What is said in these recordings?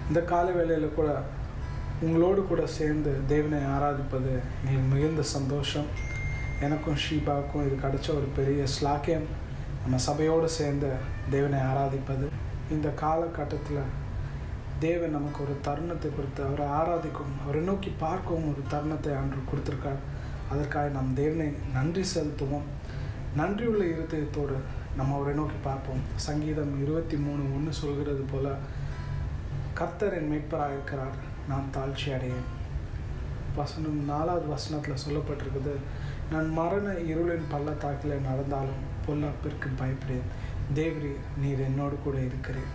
இந்த காலை வேளையில் கூட உங்களோடு கூட சேர்ந்து தேவனை ஆராதிப்பது எங்களுக்கு மிகுந்த சந்தோஷம். எனக்கும் ஷீபாவுக்கும் இது கிடைச்ச ஒரு பெரிய ஸ்லாக்கியம். நம்ம சபையோடு சேர்ந்து தேவனை ஆராதிப்பது. இந்த காலகட்டத்தில் தேவன் நமக்கு ஒரு தருணத்தை கொடுத்து அவரை ஆராதிக்கவும் அவரை நோக்கி பார்க்கவும் ஒரு தருணத்தை ஆண்டு கொடுத்துருக்கார். அதற்காக நம் தேவனை நன்றி செலுத்துவோம். நன்றியுள்ள இருதயத்தோடு நம்ம அவரை நோக்கி பார்ப்போம். சங்கீதம் 23:1 சொல்கிறது போல, கர்த்தர் என் மீட்பராக இருக்கிறார், நான் தாழ்ச்சி அடையேன். 4வது வசனத்தில் சொல்லப்பட்டிருக்குது, நான் மரண இருளின் பள்ளத்தாக்கில் நடந்தாலும் பொல்லாப்பிற்கு பயப்படேன், தேவரீர் நீர் என்னோடு கூட இருக்கிறேன்.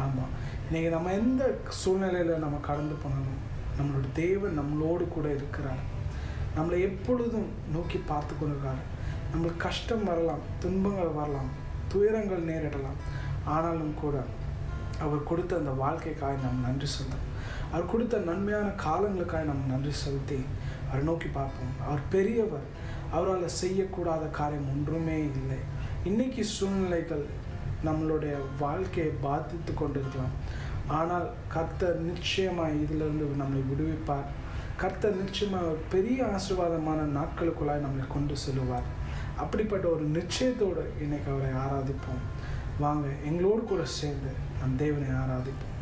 ஆமாம், இன்றைக்கி நம்ம எந்த சூழ்நிலையில் நம்ம கடந்து போனாலும் நம்மளோட தேவன் நம்மளோடு கூட இருக்கிறார். நம்மளை எப்பொழுதும் நோக்கி பார்த்து கொண்டிருக்கார். நம்மளுக்கு கஷ்டம் வரலாம், துன்பங்கள் வரலாம், துயரங்கள் நேரிடலாம். ஆனாலும் கூட அவர் கொடுத்த அந்த வாழ்க்கைக்காக நம்ம நன்றி செலுத்தோம். அவர் கொடுத்த நன்மையான காலங்களுக்காக நம்ம நன்றி செலுத்தி அவரை நோக்கி பார்ப்போம். அவர் பெரியவர், அவரால் செய்யக்கூடாத காரியம் ஒன்றுமே இல்லை. இன்றைக்கி சூழ்நிலைகள் நம்மளுடைய வாழ்க்கையை பாதித்து கொண்டிருக்கலாம். ஆனால் கர்த்தர் நிச்சயமாக இதிலிருந்து நம்மளை விடுவிப்பார். கர்த்தர் நிச்சயமாக ஒரு பெரிய ஆசீர்வாதமான நாட்களுக்குள்ளாய் நம்மளை கொண்டு செல்லுவார். அப்படிப்பட்ட ஒரு நிச்சயத்தோடு இன்றைக்கி அவரை ஆராதிப்போம். வாங்க, எங்களோடு கூட சேர்ந்து நம் தேவனை ஆராதிப்போம்.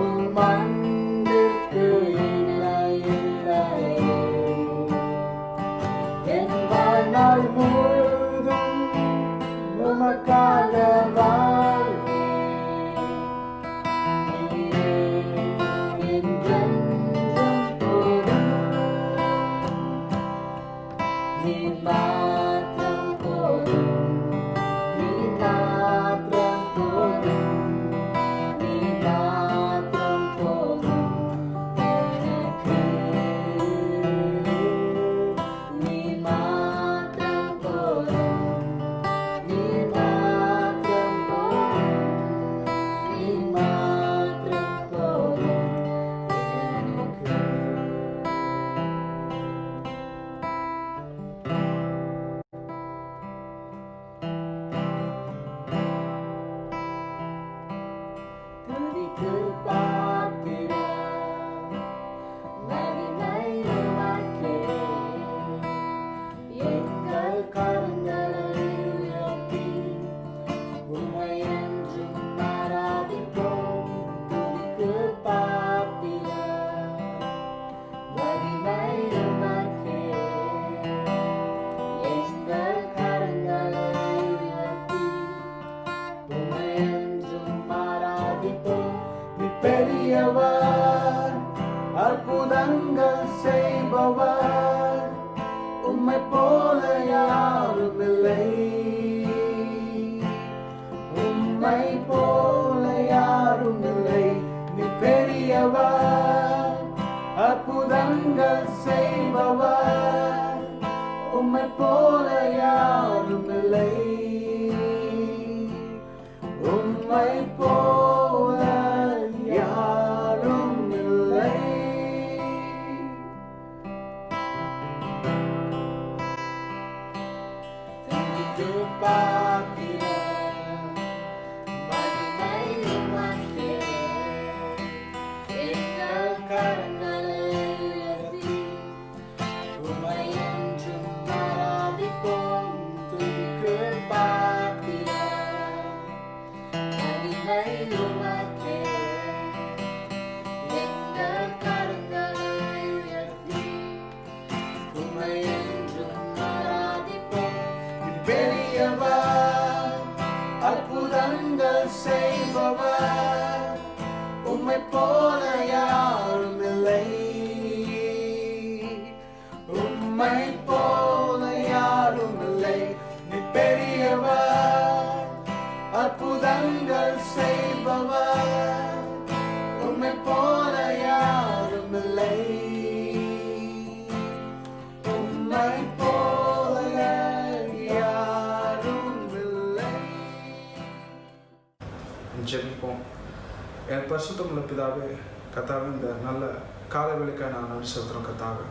உம் அன்பிற்கு இணை இல்லையே. என் வாழ்நாள் முழுதும் உமக்காக வாழ்வேன். நீரே என்றென்றும் போதும். நீர் மாத்திரம் போதும். நீர் மாத்திரம் போதும். நீர் மாத்திரம் போதும் எனக்கு. நீர் மாத்திரம் போதும். நீர் மாத்திரம் போதும். நீர் மாத்திரம் போதும் எனக்கு. துதிக்கு பாத்திர மகிமை உமக்கே. எங்கள் கரங்களை உயர்த்தி உம்மை என்றும் ஆராதிப்போம். துதிக்கு பாத்திர மகிமை உமக்கே. எங்கள் கரங்களை உயர்த்தி உம்மை என்றும் ஆராதிப்போம். நீ பெரியவர், அற்புதங்கள் செய்பவர், உம்மை போல யாரும் இல்லை. உம்மை போல யாரும் இல்லை. நீ பெரியவர், அற்புதங்கள் செய்பவர், உம்மை போல யாரும் இல்லை. உம்மை போல யாரும் இல்லை. துதிக்கு பாத்திர மகிமை உமக்கே. எங்கள் கரங்களை உயர்த்தி உம்மை என்றும் ஆராதிப்போம். துதிக்கு பாத்திர மகிமை உமக்கே. எங்கள் கரங்களை உயர்த்தி உம்மை என்றும் ஆராதிப்போம். நீ பெரியவர், அற்புதங்கள் செய்பவர், உம்மை போல யாரும் இல்லை. உம்மை போல யாரும் இல்லை. நீ பெரியவர், அற்புதங்கள் செய்பவர், உம்மை போல யாரும் இல்லை. உம்மை போல யாரும் இல்லை. ஜெபிப்போம். என் பரிசுத்தமுள்ள பிதாவே, கர்த்தாவே, இந்த நல்ல காலை வேளைக்காக நான் நன்றி செலுத்துகிறோம். கர்த்தாவே,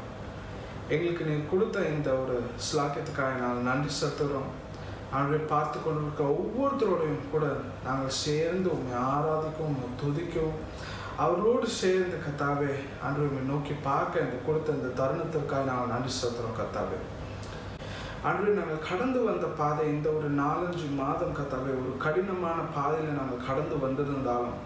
எங்களுக்கு நீ கொடுத்த இந்த ஒரு ஸ்லாக்கியத்துக்காக நாங்கள் நன்றி செலுத்துகிறோம். ஆண்டவரே, பார்த்து கொண்டிருக்க ஒவ்வொருத்தரோடையும் கூட நாங்கள் சேர்ந்து உண்மை ஆராதிக்கவும் உண்மை துதிக்கவும் அவர்களோடு சேர்ந்து கர்த்தாவே ஆண்டவரை உம்மை நோக்கி பார்க்க இந்த கொடுத்த இந்த தருணத்திற்காக நாங்கள் நன்றி செலுத்துகிறோம். கர்த்தாவே, ஆண்டவரே, நாங்கள் கடந்து வந்த பாதை இந்த ஒரு 4-5 மாதம் கர்த்தாவே ஒரு கடினமான பாதையில் நாங்கள் கடந்து வந்திருந்தாலும்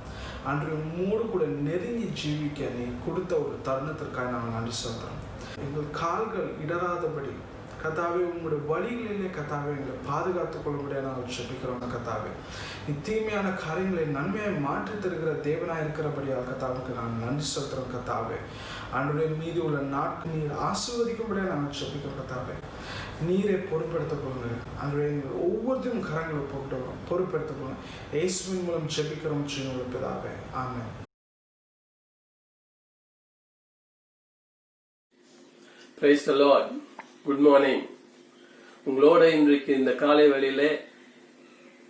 ஆண்டவரே உம்மோடு கூட நெருங்கி ஜீவிக்க நீ கொடுத்த ஒரு தருணத்திற்காக நாங்கள் நன்றி செலுத்துகிறோம். எங்கள் கால்கள் இடராதபடி கர்த்தாவே உங்களுடைய வழிகளிலே கர்த்தாவே எங்களை பாதுகாத்துக் கொள்ளும்படியாக நாங்கள் ஜெபிக்கிறோம். கர்த்தாவே, நீ தீமையான காரியங்களை நன்மையை மாற்றி தருகிற தேவனாக இருக்கிறபடியாக கர்த்தாவுக்கு நாங்கள் நன்றி செலுத்துகிறோம். கர்த்தாவே, ஆண்டவரே, மீதி உள்ள நாட்கள் நீர் ஆசீர்வதிக்கும்படியாக நாங்கள் ஜெபிக்கிறோம். கர்த்தாவே, நீரை பொறுப்பெடுத்துக் கொள்ளுங்க. ஆண்டவரே, எங்கள் ஒவ்வொருத்தையும் கரங்களை பொறுப்பெடுத்துக் கொள்ளுங்க. இயேசுவின் மூலம் ஜெபிக்கிறோம் ஜீவனுள்ள பிதாவே, ஆமென். Praise the Lord. Good morning. உங்களோட இன்றைக்கு இந்த காலை வேளையிலே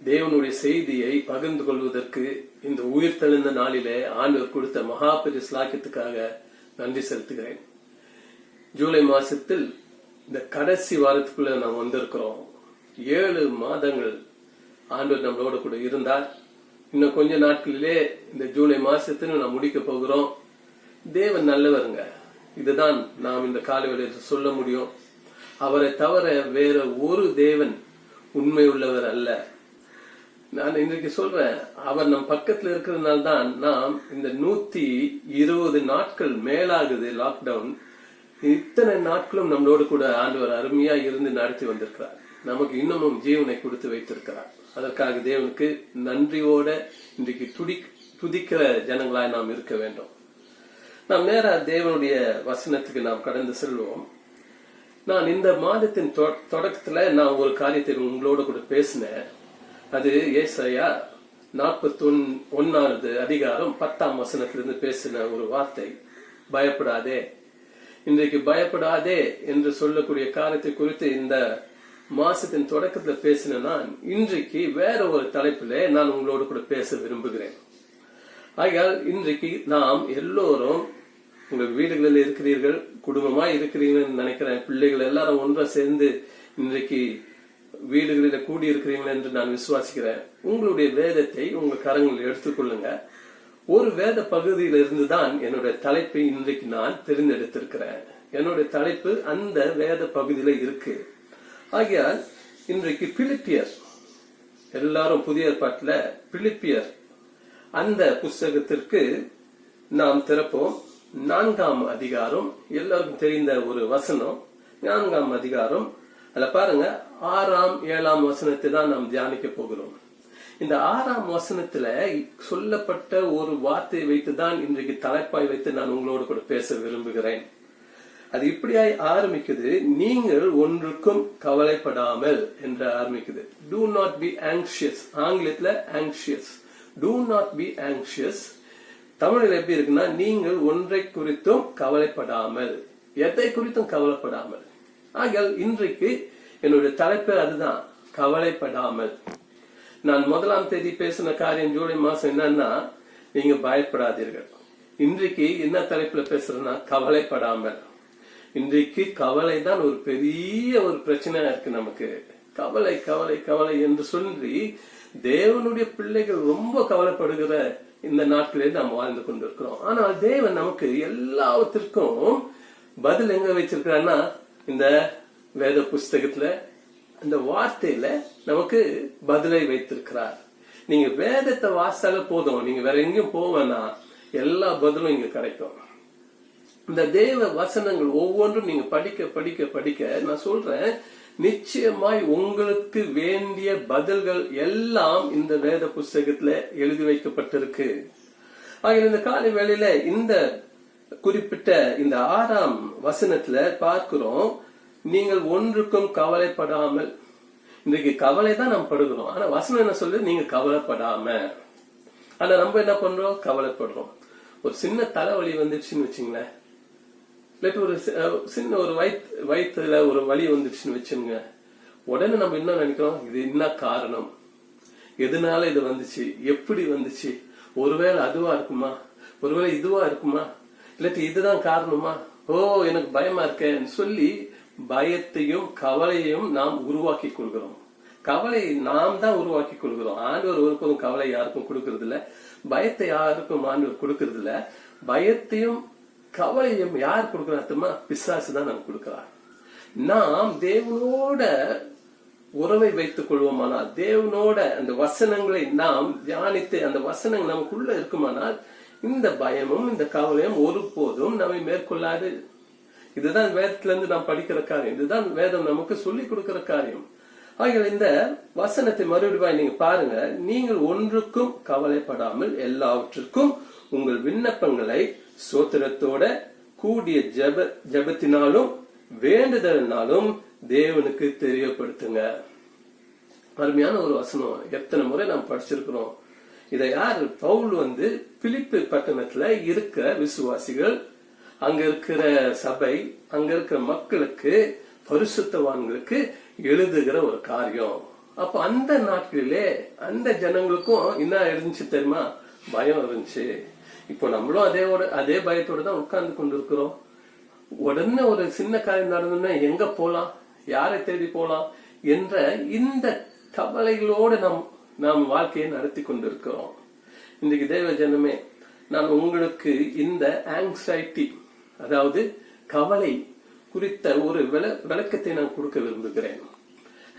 தேவனுடைய செய்தியை பகிர்ந்து கொள்வதற்கு இந்த உயிர்த்தெழுந்த நாளிலே ஆண்டவர் கொடுத்த மகாபெரிய ஸ்லாக்கியத்துக்காக நன்றி செலுத்துகிறேன். ஜூலை மாசத்தில் இந்த கடைசி வாரத்துக்குள்ள நாம் வந்திருக்கிறோம். 7 மாதங்கள் ஆண்டவர் நம்மளோட கூட இருந்தார். இன்னும் கொஞ்ச நாட்களிலே இந்த ஜூலை மாசத்துல நாம் முடிக்க போகிறோம். தேவன் நல்லவருங்க. இதுதான் நாம் இந்த காலை வேளையில் சொல்ல முடியும். அவரை தவிர வேற ஒரு தேவன் உண்மை உள்ளவர் அல்ல. நான் இன்றைக்கு சொல்றேன், அவர் நம் பக்கத்துல இருக்கிறதுனால தான் நாம் இந்த 120 நாட்கள் மேலாகுது லாக்டவுன். இத்தனை நாட்களும் நம்மளோடு கூட ஆண்டவர் அருமையா இருந்து நடத்தி வந்திருக்கிறார். நமக்கு இன்னமும் ஜீவனை கொடுத்து வைத்திருக்கிறார். அதற்காக தேவனுக்கு நன்றியோட இன்றைக்கு துதிக்கிற ஜனங்களாய் நாம் இருக்க வேண்டும். நாம் நேரா தேவனுடைய வசனத்துக்கு நாம் கடந்து செல்வோம். நான் இந்த மாதத்தின் தொடக்கத்துல நான் ஒரு காரியத்தை உங்களோட கூட பேசினேன். அது ஏசாயா 41 அதிகாரம் 10ஆம் வசனத்திலிருந்து பேசின ஒரு வார்த்தை, பயப்படாதே. இன்றைக்கு பயப்படாதே என்று சொல்லக்கூடிய காரியத்தை குறித்து இந்த மாசத்தின் தொடக்கத்துல பேசின நான் இன்றைக்கு வேற ஒரு தலைப்பிலே நான் உங்களோடு கூட பேச விரும்புகிறேன். ஆகையால் இன்றைக்கு நாம் எல்லோரும் உங்கள் வீடுகளில் இருக்கிறீர்கள், குடும்பமா இருக்கிறீங்கன்னு நினைக்கிறேன். பிள்ளைகள் எல்லாரும் ஒன்றா சேர்ந்து இன்றைக்கு வீடுகளில கூடி இருக்கிறீர்கள் என்று நான் விசுவாசிக்கிறேன். உங்களுடைய வேதத்தை உங்க கரங்களில் எடுத்துக்கொள்ளுங்க. ஒரு வேத பகுதியில இருந்துதான் என்னுடைய தலைப்பை இன்றைக்கு நான் தெரிந்தெடுத்திருக்கிறேன். என்னுடைய தலைப்பு அந்த வேத பகுதியில இருக்கு. ஆகையால் இன்றைக்கு பிலிப்பியர், எல்லாரும் புதிய ஏற்பாட்டுல பிலிப்பியர் அந்த புஸ்தகத்திற்கு நாம் திறப்போம். 4ஆம் அதிகாரம், எல்லாருக்கும் தெரிந்த ஒரு வசனம். 4ஆம் அதிகாரம், அதுல பாருங்க 6ஆம் 7ஆம் வசனத்தை தான் நாம் தியானிக்க போகிறோம். இந்த 6ஆம் வசனத்துல சொல்லப்பட்ட ஒரு வார்த்தையை வைத்துதான் இன்றைக்கு தலைப்பாய் வைத்து நான் உங்களோடு கூட பேச விரும்புகிறேன். அது இப்படியாய் ஆரம்பிக்குது, நீங்கள் ஒன்றுக்கும் கவலைப்படாமல் என்று ஆரம்பிக்குது. Do not be anxious. ஆங்கிலத்துல anxious. Do not be anxious. தமிழில் எப்படி இருக்குன்னா, நீங்கள் ஒன்றை குறித்தும் கவலைப்படாமல், எதை குறித்தும் கவலைப்படாமல். ஆகையால் இன்றைக்கு என்னுடைய தலைப்பு அதுதான், கவலைப்படாமல். நான் 1ஆம் தேதி பேசின காரியம் ஜூலை மாசம் என்னன்னா, நீங்க பயப்படாதீர்கள். இன்றைக்கு என்ன தலைப்புல பேசுறேன்னா, கவலைப்படாமல். இன்றைக்கு கவலை தான் ஒரு பெரிய ஒரு பிரச்சனையா இருக்கு நமக்கு. கவலை கவலை கவலை என்று சொல்லி தேவனுடைய பிள்ளைகள் ரொம்ப கவலைப்படுகிற இந்த நாட்களே நாம் வாழ்ந்து கொண்டிருக்கிறோம். ஆனால் தேவன் நமக்கு எல்லாவற்றிற்கும் பதில் எங்க வச்சிருக்கிறான்னா, இந்த வேத புஸ்தகத்துல, இந்த வார்த்தையில நமக்கு பதிலை வைத்திருக்கிறார். நீங்க வேதத்தை வாசித்தால போதும், நீங்க வேற எங்கேயும் போவேன்னா எல்லா பதிலும் இங்க கிடைக்கும். இந்த தேவ வசனங்கள் ஒவ்வொன்றும் நீங்க படிக்க படிக்க படிக்க நான் சொல்றேன், நிச்சயமாய் உங்களுக்கு வேண்டிய பதில்கள் எல்லாம் இந்த வேத புஸ்தகத்துல எழுதி வைக்கப்பட்டிருக்கு. ஆக இந்த காலை வேளையில இந்த குறிப்பிட்ட இந்த 6ஆம் வசனத்துல பார்க்கிறோம், நீங்கள் ஒன்றுக்கும் கவலைப்படாமல். இன்றைக்கு கவலை தான் நாம் படுகிறோம். ஆனா வசனம் என்ன சொல்லுது, நீங்க கவலைப்படாம. ஆனா நம்ம என்ன பண்றோம், கவலைப்படுறோம். ஒரு சின்ன தலைவலி வந்துச்சுன்னு வச்சுங்களேன், இல்லாட்டி ஒரு சின்ன ஒரு வயிற்றுல ஒரு வலி வந்துச்சுன்னு வச்சுங்க, உடனே நம்ம என்ன நினைக்கிறோம், இது என்ன காரணம், எதனால இது வந்துச்சு, எப்படி வந்துச்சு, ஒருவேளை அதுவா இருக்குமா, ஒருவேளை இதுவா இருக்குமா, இல்லாட்டி இதுதான் காரணமா, ஓ எனக்கு பயமா இருக்கேன்னு சொல்லி பயத்தையும் கவலையையும் நாம் உருவாக்கி கொள்கிறோம். கவலை நாம் தான் உருவாக்கி கொள்கிறோம். ஆண்டவர் ஒருபோதும் கவலை யாருக்கும் கொடுக்கறது இல்ல, பயத்தை யாருக்கும் ஆண்டவர் கொடுக்கறது இல்ல. பயத்தையும் கவலையும் யார் கொடுக்கிறாருமா, பிசாசு தான் நமக்கு கொடுக்கிறார். நாம் தேவனோட உறவை வைத்துக் கொள்வோமானால், தேவனோட அந்த வசனங்களை நாம் தியானித்து அந்த வசனங்கள் நமக்குள்ள இருக்குமானால், இந்த பயமும் இந்த கவலையும் ஒருபோதும் நம்மை மேற்கொள்ளாது. இதுதான் வேதத்துல இருந்து நாம் படிக்கிற காரியம், இதுதான் வேதம் நமக்கு சொல்லிக் கொடுக்கிற காரியம். ஆகிய இந்த வசனத்தை மறுபடியும் நீங்க பாருங்க, நீங்கள் ஒன்றுக்கும் கவலைப்படாமல் எல்லாவற்றிற்கும் உங்கள் விண்ணப்பங்களை சோத்திரத்தோட கூடிய ஜெபத்தினாலும் வேண்டுதலினாலும் தேவனுக்கு தெரியப்படுத்துங்க. அருமையான ஒரு வசனம், எத்தனை முறை நாம் படிச்சிருக்கிறோம். இதை யாரு, பவுல் பிலிப்பி பட்டணத்துல இருக்கிற விசுவாசிகள், அங்க இருக்கிற சபை, அங்க இருக்கிற மக்களுக்கு, பரிசுத்தவான்களுக்கு எழுதுகிற ஒரு காரியம். அப்ப அந்த நாட்களிலே அந்த ஜனங்களுக்கும் என்ன இருந்துச்சு தெரியுமா, பயம் இருந்துச்சு. இப்போ நம்மளும் அதே பயத்தோட தான் உட்கார்ந்து கொண்டு இருக்கிறோம். உடனே ஒரு சின்ன காரியம் நடந்ததுன்னா எங்க போலாம், யாரை தேடி போலாம் என்ற இந்த கவலைகளோடு நாம் வாழ்க்கையை நடத்தி கொண்டிருக்கிறோம். இன்றைக்கு தேவ ஜனமே, நான் உங்களுக்கு இந்த ஆங்ஸைட்டி, அதாவது கவலை குறித்த ஒரு விளக்கத்தை நான் கொடுக்க விரும்புகிறேன்.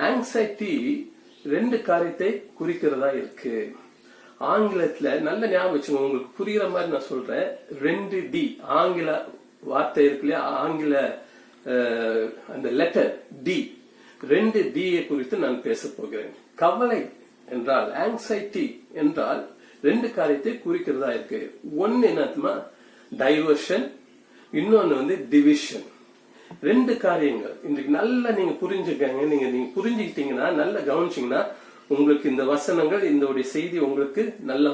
ஆங்ஸைட்டி ரெண்டு காரியத்தை குறிக்கிறதா இருக்கு. ஆங்கிலத்துல நல்ல ஞாபகம் வச்சுக்கோங்க, உங்களுக்கு புரியுற மாதிரி நான் சொல்றேன். 2D ஆங்கில வார்த்தை இருக்கு இல்லையா, ஆங்கில அந்த லெட்டர் D, 2D குறித்து நான் பேச போகிறேன். கவலை என்றால், ஆங்ஸைட்டி என்றால் ரெண்டு காரியத்தை குறிக்கிறதா இருக்கு. ஒன்னு என்னமா டைவர்ஷன், இன்னொன்னு டிவிஷன். ரெண்டு காரியங்கள் இன்றைக்கு நல்லா நீங்க புரிஞ்சுக்கங்க. நீங்க புரிஞ்சுக்கிட்டீங்கன்னா, நல்லா கவனிச்சீங்கன்னா, உங்களுக்கு இந்த வசனங்கள், இந்த செய்தி உங்களுக்கு நல்லா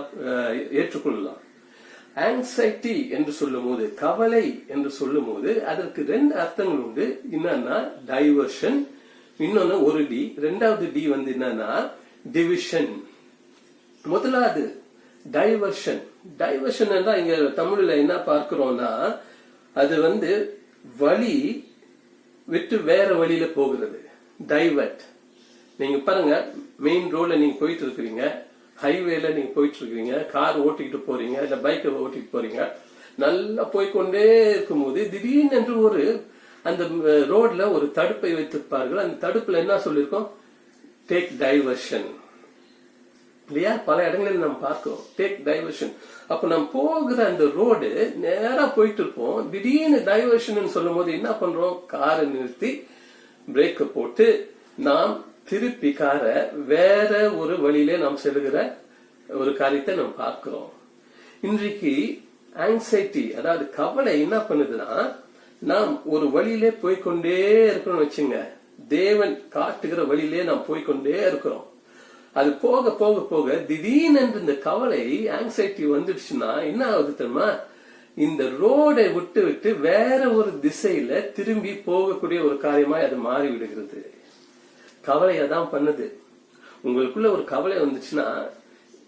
ஏற்றுக்கொள்ளலாம். ஆங்ஸைட்டி என்று சொல்லும் போது, கவலை என்று சொல்லும் போது அதற்கு ரெண்டு அர்த்தங்கள் உண்டு. என்னன்னா டைவர்ஷன், இன்னொன்னு ஒரு டி. ரெண்டாவது டி என்னன்னா டிவிஷன். முதலாவது டைவர்ஷன். டைவர்ஷன் என்றா இங்க தமிழ்ல என்ன பார்க்கிறோம்னா, அது வழி விட்டு வேற வழியில போகிறது. டைவர்ட். நீங்க பாருங்க, மெயின் ரோட்ல நீங்க போயிட்டு இருக்கிறீங்க, ஹைவேல நீங்க போயிட்டு இருக்கீங்க, கார் ஓட்டிக்கிட்டு போறீங்க, இல்ல பைக் ஓட்டிட்டு போறீங்க. நல்லா போய்கொண்டே இருக்கும்போது திடீர்னு என்று அந்த ரோட்ல ஒரு தடுப்பை வைத்திருப்பார்கள். அந்த தடுப்புல என்ன சொல்லிருக்கோம்? டேக் டைவர்ஷன் இல்லையா? பல இடங்களில் நம்ம பார்க்கிறோம், டேக் டைவர்ஷன். அப்ப நம்ம போகிற அந்த ரோடு நேரா போயிட்டு இருப்போம். திடீர்னு டைவர்ஷன் சொல்லும் போது என்ன பண்றோம்? காரை நிறுத்தி பிரேக்க போட்டு நாம் திருப்பி காரை வேற ஒரு வழியிலே நாம் செல்லுகிற ஒரு காரியத்தை நாம் பார்க்கிறோம். இன்றைக்கு ஆங்ஸைட்டி, அதாவது கவலை என்ன பண்ணுதுன்னா, நாம் ஒரு வழியிலே போய்கொண்டே இருக்கணும்னு வச்சுங்க. தேவன் காட்டுகிற வழியிலே நாம் போய்கொண்டே இருக்கிறோம். அது போக போக போக திடீர்னு இந்த கவலை, ஆங்ஸைட்டி வந்துடுச்சுன்னா என்ன ஆகுது தெரியுமா? இந்த ரோடை விட்டு விட்டு வேற ஒரு திசையில திரும்பி போகக்கூடிய ஒரு காரியமா அது மாறி விடுகிறது. கவலை அதான் பண்ணுது. உங்களுக்குள்ள ஒரு கவலை வந்துச்சுன்னா,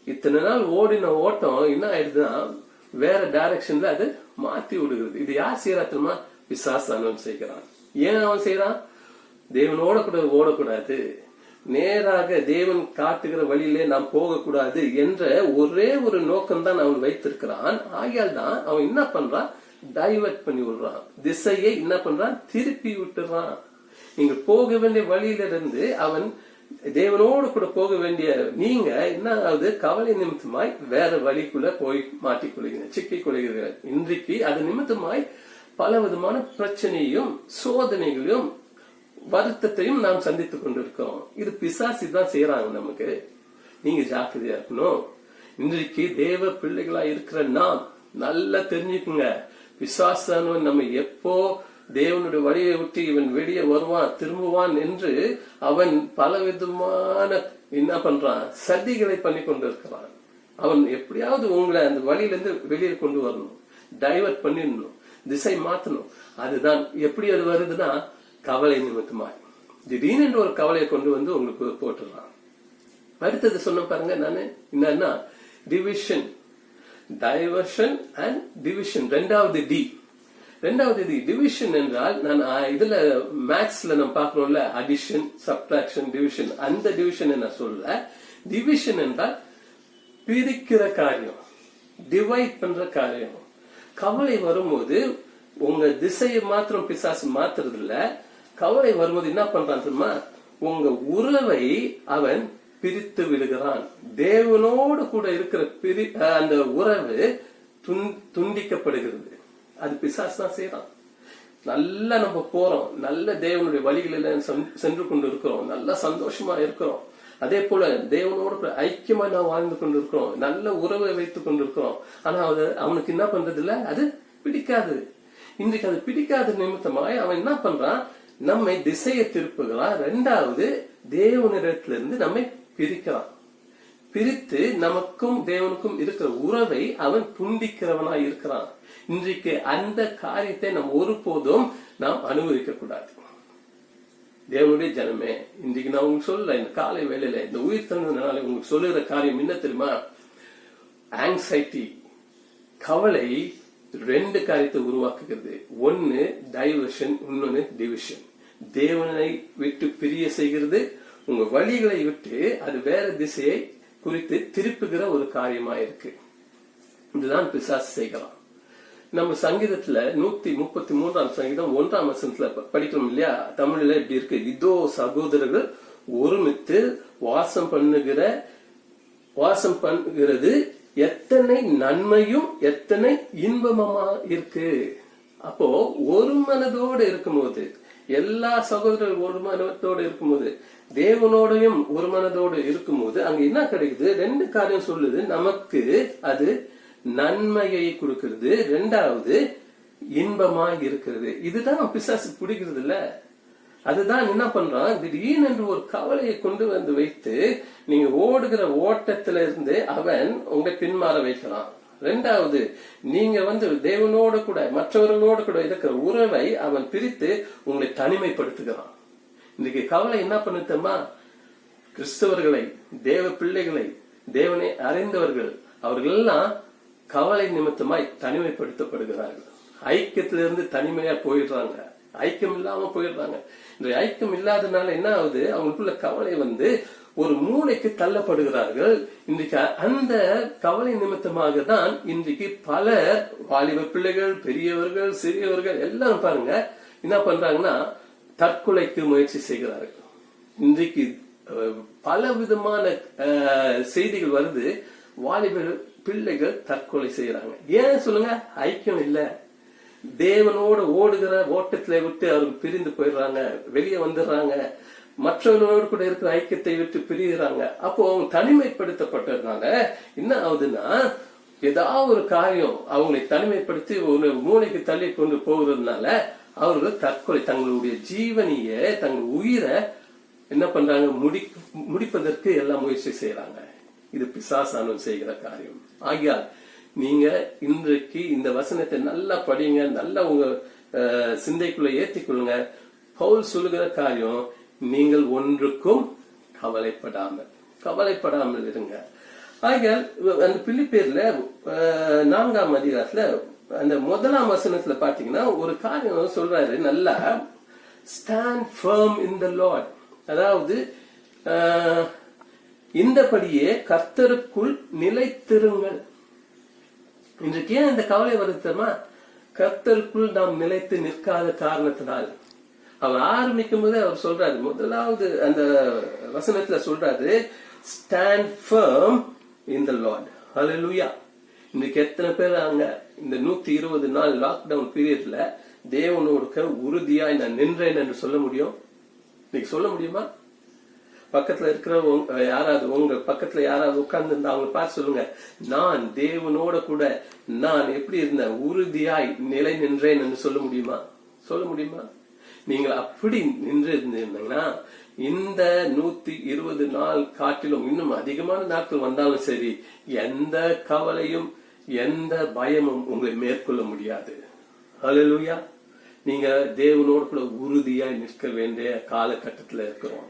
இத்தனை நாள் ஓடின ஓட்டம் என்ன ஆயிடுதுன்னா வேற டைரக்ஷன்ல அது மாத்தி விடுகிறது. இது யார் செய்யறா தெரியுமா? பிசாசானவன் செய்கிறான். ஏன் அவன் செய்யறான்? தேவனோட கூட ஓடக்கூடாது, நேராக தேவன் காட்டுகிற வழியிலே நாம் போகக்கூடாது என்ற ஒரே ஒரு நோக்கம் தான் அவன் வைத்திருக்கிறான். ஆகையால் தான் அவன் என்ன பண்றான்? டைவர்ட் பண்ணி விடுறான். திசையை என்ன பண்றான்? திருப்பி விட்டுறான். நீங்க போக வேண்டிய வழியிலிருந்து அவன் தேவனோடு கூட போக வேண்டிய நீங்க என்ன ஆகுது? கவலை நிமித்தமாய் வேற வழிக்குள்ள போய் மாட்டிக்கொள்கிறீங்க, சிக்கிக் கொள்கிறீர்கள். இன்றைக்கு அது நிமித்தமாய் பல விதமான பிரச்சனையும் சோதனைகளையும் வருத்தத்தையும் நாம் சந்தித்துக் கொண்டிருக்கிறோம். இது பிசாசி தான் செய்யறாங்க நமக்கு. நீங்க ஜாக்கிரதையா இருக்கணும். இன்றைக்கு தேவ பிள்ளைகளா இருக்கிற நாம் நல்லா தெரிஞ்சுக்குங்க, பிசாசானவன் நம்ம எப்போ தேவனுடைய வழியை விட்டு இவன் வெளியே வருவான், திரும்புவான் என்று அவன் பலவிதமான என்ன பண்றான்? சதிகளை பண்ணி கொண்டிருக்கிறான். அவன் எப்படியாவது உங்களை அந்த வழியிலிருந்து வெளியே கொண்டு வரணும், டைவர்ட் பண்ணிடணும், திசை மாத்தணும். அதுதான் எப்படி அது வருதுன்னா, கவலை நிமித்தமாய் திடீர்னு ஒரு கவலையை கொண்டு உங்களுக்கு போட்டுடலாம். அடுத்தது சொன்ன பாருங்க, நானு என்னன்னா டிவிஷன், டைவர்ஷன் அண்ட் டிவிஷன். ரெண்டாவது டி. டிவிஷன் என்றால், நான் இதுல மேத்ஸ்ல நம்ம பாக்குறோம்ல, அடிஷன், சப்ட்ராக்ஷன், டிவிஷன். அந்த டிவிஷன் என்ன சொல்ல, டிவிஷன் என்றால் பிரிக்கிற காரியம், டிவைட் பண்ற காரியம். கவலை வரும்போது உங்க திசையை மாத்திரம் பிசாசு மாத்துறது இல்ல, கவலை வரும்போது என்ன பண்றான் தெரியுமா? உங்க உறவை அவன் பிரித்து விடுகிறான். தேவனோடு கூட இருக்கிற அந்த உறவு துண்டிக்கப்படுகிறது. அது பிசாசு தான் செய்யறான். நல்லா நம்ம போறோம், நல்ல தேவனுடைய வழிகளில சென்று கொண்டு இருக்கிறோம், நல்ல சந்தோஷமா இருக்கிறோம். அதே போல தேவனோடு ஐக்கியமா நாம் வாழ்ந்து கொண்டு இருக்கிறோம், நல்ல உறவை வைத்துக் கொண்டிருக்கிறோம். ஆனா அவனுக்கு என்ன பண்றது இல்ல, அது பிடிக்காது. இன்றைக்கு அது பிடிக்காத நிமித்தமாய் அவன் என்ன பண்றான்? நம்மை திசையை திருப்புகிறான். ரெண்டாவது, தேவனிடத்திலிருந்து நம்மை பிரிக்கிறான். பிரித்து நமக்கும் தேவனுக்கும் இருக்கிற உறவை அவன் துண்டிக்கிறவனாய் இருக்கிறான். இன்றைக்கு அந்த காரியத்தை நாம் ஒருபோதும் நாம் அனுமதிக்க கூடாது. தேவனுடைய ஜனமே, இன்றைக்கு நான் உங்களுக்கு சொல்ல, இந்த காலை வேளையில இந்த உயிர் தந்ததுனால உங்களுக்கு சொல்லுகிற காரியம் என்ன தெரியுமா? ஆங்ஸைட்டி, கவலை ரெண்டு காரியத்தை உருவாக்குகிறது. ஒன்னு டைவர்ஷன், இன்னொன்னு டிவிஷன். தேவனை விட்டு பிரிய செய்கிறது, உங்க வழிகளை விட்டு அது வேற திசையை குறித்து திருப்புகிற ஒரு காரியமா இருக்கு. இதுதான் பிசாசு செய்யலாம். நம்ம சங்கீதத்துல 133 சங்கீதம் 1 வசனத்துல படிக்கிறோம் இல்லையா? தமிழ்ல எப்படி இருக்கு? இதோ சகோதரர்கள் ஒருமித்து வாசம் பண்ணுகிறது எத்தனை நன்மையும் எத்தனை இன்பமா இருக்கு. அப்போ ஒரு மனதோடு இருக்கும்போது, எல்லா சகோதரர்கள் ஒரு மனத்தோடு இருக்கும்போது, தேவனோடையும் ஒரு மனதோடு இருக்கும்போது அங்க என்ன கிடைக்குது? 2 காரியம் சொல்லுது. நமக்கு அது நன்மையை கொடுக்கிறது, 2வது இன்பமா இருக்கிறது. இதுதான் பிசாசு பிடிக்கிறது இல்ல. அதுதான் என்ன பண்றான், திடீர்னு என்று ஒரு கவலையை கொண்டு வந்து வைத்து நீங்க ஓடுகிற ஓட்டத்துல இருந்து அவன் உங்களை பின்மாற வைக்கிறான். 2வது, நீங்க தேவனோட கூட மற்றவர்களோட கூட இருக்கிற உறவை அவன் பிரித்து உங்களை தனிமைப்படுத்துகிறான். இன்னைக்கு கவலை என்ன பண்ணுமா, கிறிஸ்தவர்களை, தேவ பிள்ளைகளை, தேவனை அறிந்தவர்கள், அவர்கள் எல்லாம் கவலை நிமித்தமாய் தனிமைப்படுத்தப்படுகிறார்கள். ஐக்கியத்திலிருந்து தனிமையா போயிடுறாங்க, ஐக்கியம் இல்லாம போயிடுறாங்க. இந்த ஐக்கியம் இல்லாதனால என்ன ஆகுது, அவங்களுக்குள்ள கவலை ஒரு மூளைக்கு தள்ளப்படுகிறார்கள். இன்றைக்கு அந்த கவலை நிமித்தமாக தான் இன்றைக்கு பல வாலிப பிள்ளைகள், பெரியவர்கள், சிறியவர்கள் எல்லாரும் பாருங்க என்ன பண்றாங்கன்னா தற்கொலைக்கு முயற்சி செய்கிறார்கள். இன்றைக்கு பல விதமான செய்திகள் வருது, வாலிப பிள்ளைகள் தற்கொலை செய்யறாங்க. ஏன் சொல்லுங்க? ஐக்கியம் இல்ல. தேவனோட ஓடுகிற ஓட்டத்துல விட்டு அவர்கள் பிரிந்து போயிடுறாங்க, வெளியே வந்துடுறாங்க, மற்றவர்களோடு கூட இருக்கிற ஐக்கியத்தை விட்டு பிரிகிறாங்க. அப்போ அவங்க தனிமைப்படுத்தப்பட்டதுனால என்ன ஆகுதுன்னா, ஏதாவது ஒரு காரியம் அவங்களை தனிமைப்படுத்தி ஒரு மூளைக்கு தள்ளி கொண்டு போகிறதுனால அவர்கள் தற்கொலை, தங்களுடைய ஜீவனையே, தங்கள் உயிரை என்ன பண்றாங்க, முடிப்பதற்கு எல்லாம் முயற்சி செய்யறாங்க. இது பிசாசானவன் செய்கிற காரியம். ஆகியால் நீங்க இன்றைக்கு இந்த வசனத்தை நல்லா படிங்க, நல்லா உங்க சிந்தைக்குள்ள ஏத்திக்கொள்ளுங்க. பவுல் சொல்லுகிற காரியம், நீங்கள் ஒன்றுக்கும் கவலைப்படாமல் இருங்க. ஆகியால் அந்த பிலிப்பியர்ல 4ஆம் அதிகாரத்துல அந்த 1ஆம் வசனத்துல பாத்தீங்கன்னா ஒரு காரியம் சொல்றாரு, நல்லா stand firm in the Lord. அதாவது இந்தபடியே கர்த்தருக்குள் நிலைத்திருங்கள். இன்றைக்கு ஏன் இந்த கவலை வருத்தமா, கர்த்தருக்குள் நாம் நிலைத்து நிற்காத காரணத்தினால். அவர் ஆரம்பிக்கும் போது அவர் சொல்றாரு, முதலாவது அந்த வசனத்துல சொல்றாரு, stand firm in the Lord. Hallelujah. இன்னைக்கு எத்தனை பேர் அங்க இந்த 120 நாள் லாக்டவுன் பீரியட்ல தேவனோடு உறுதியாய் நான் நின்றேன் என்று சொல்ல முடியும்? இன்னைக்கு சொல்ல முடியுமா? பக்கத்துல இருக்கிற யாராவது, உங்க பக்கத்துல யாராவது உட்கார்ந்து இருந்தா அவங்க பார்த்து சொல்லுங்க, நான் தேவனோட கூட நான் எப்படி இருந்தேன், உறுதியாய் நிலை நின்றேன் என்று சொல்ல முடியுமா? சொல்ல முடியுமா? நீங்கள் அப்படி நின்று இருந்தீங்கன்னா இந்த 120 நாள் காட்டிலும் இன்னும் அதிகமான நாட்கள் வந்தாலும் சரி, எந்த கவலையும் எந்த பயமும் உங்களை மேற்கொள்ள முடியாது. ஹல்லேலூயா. நீங்க தேவனோடு கூட உறுதியாய் நிற்க வேண்டிய காலகட்டத்துல இருக்கிறோம்.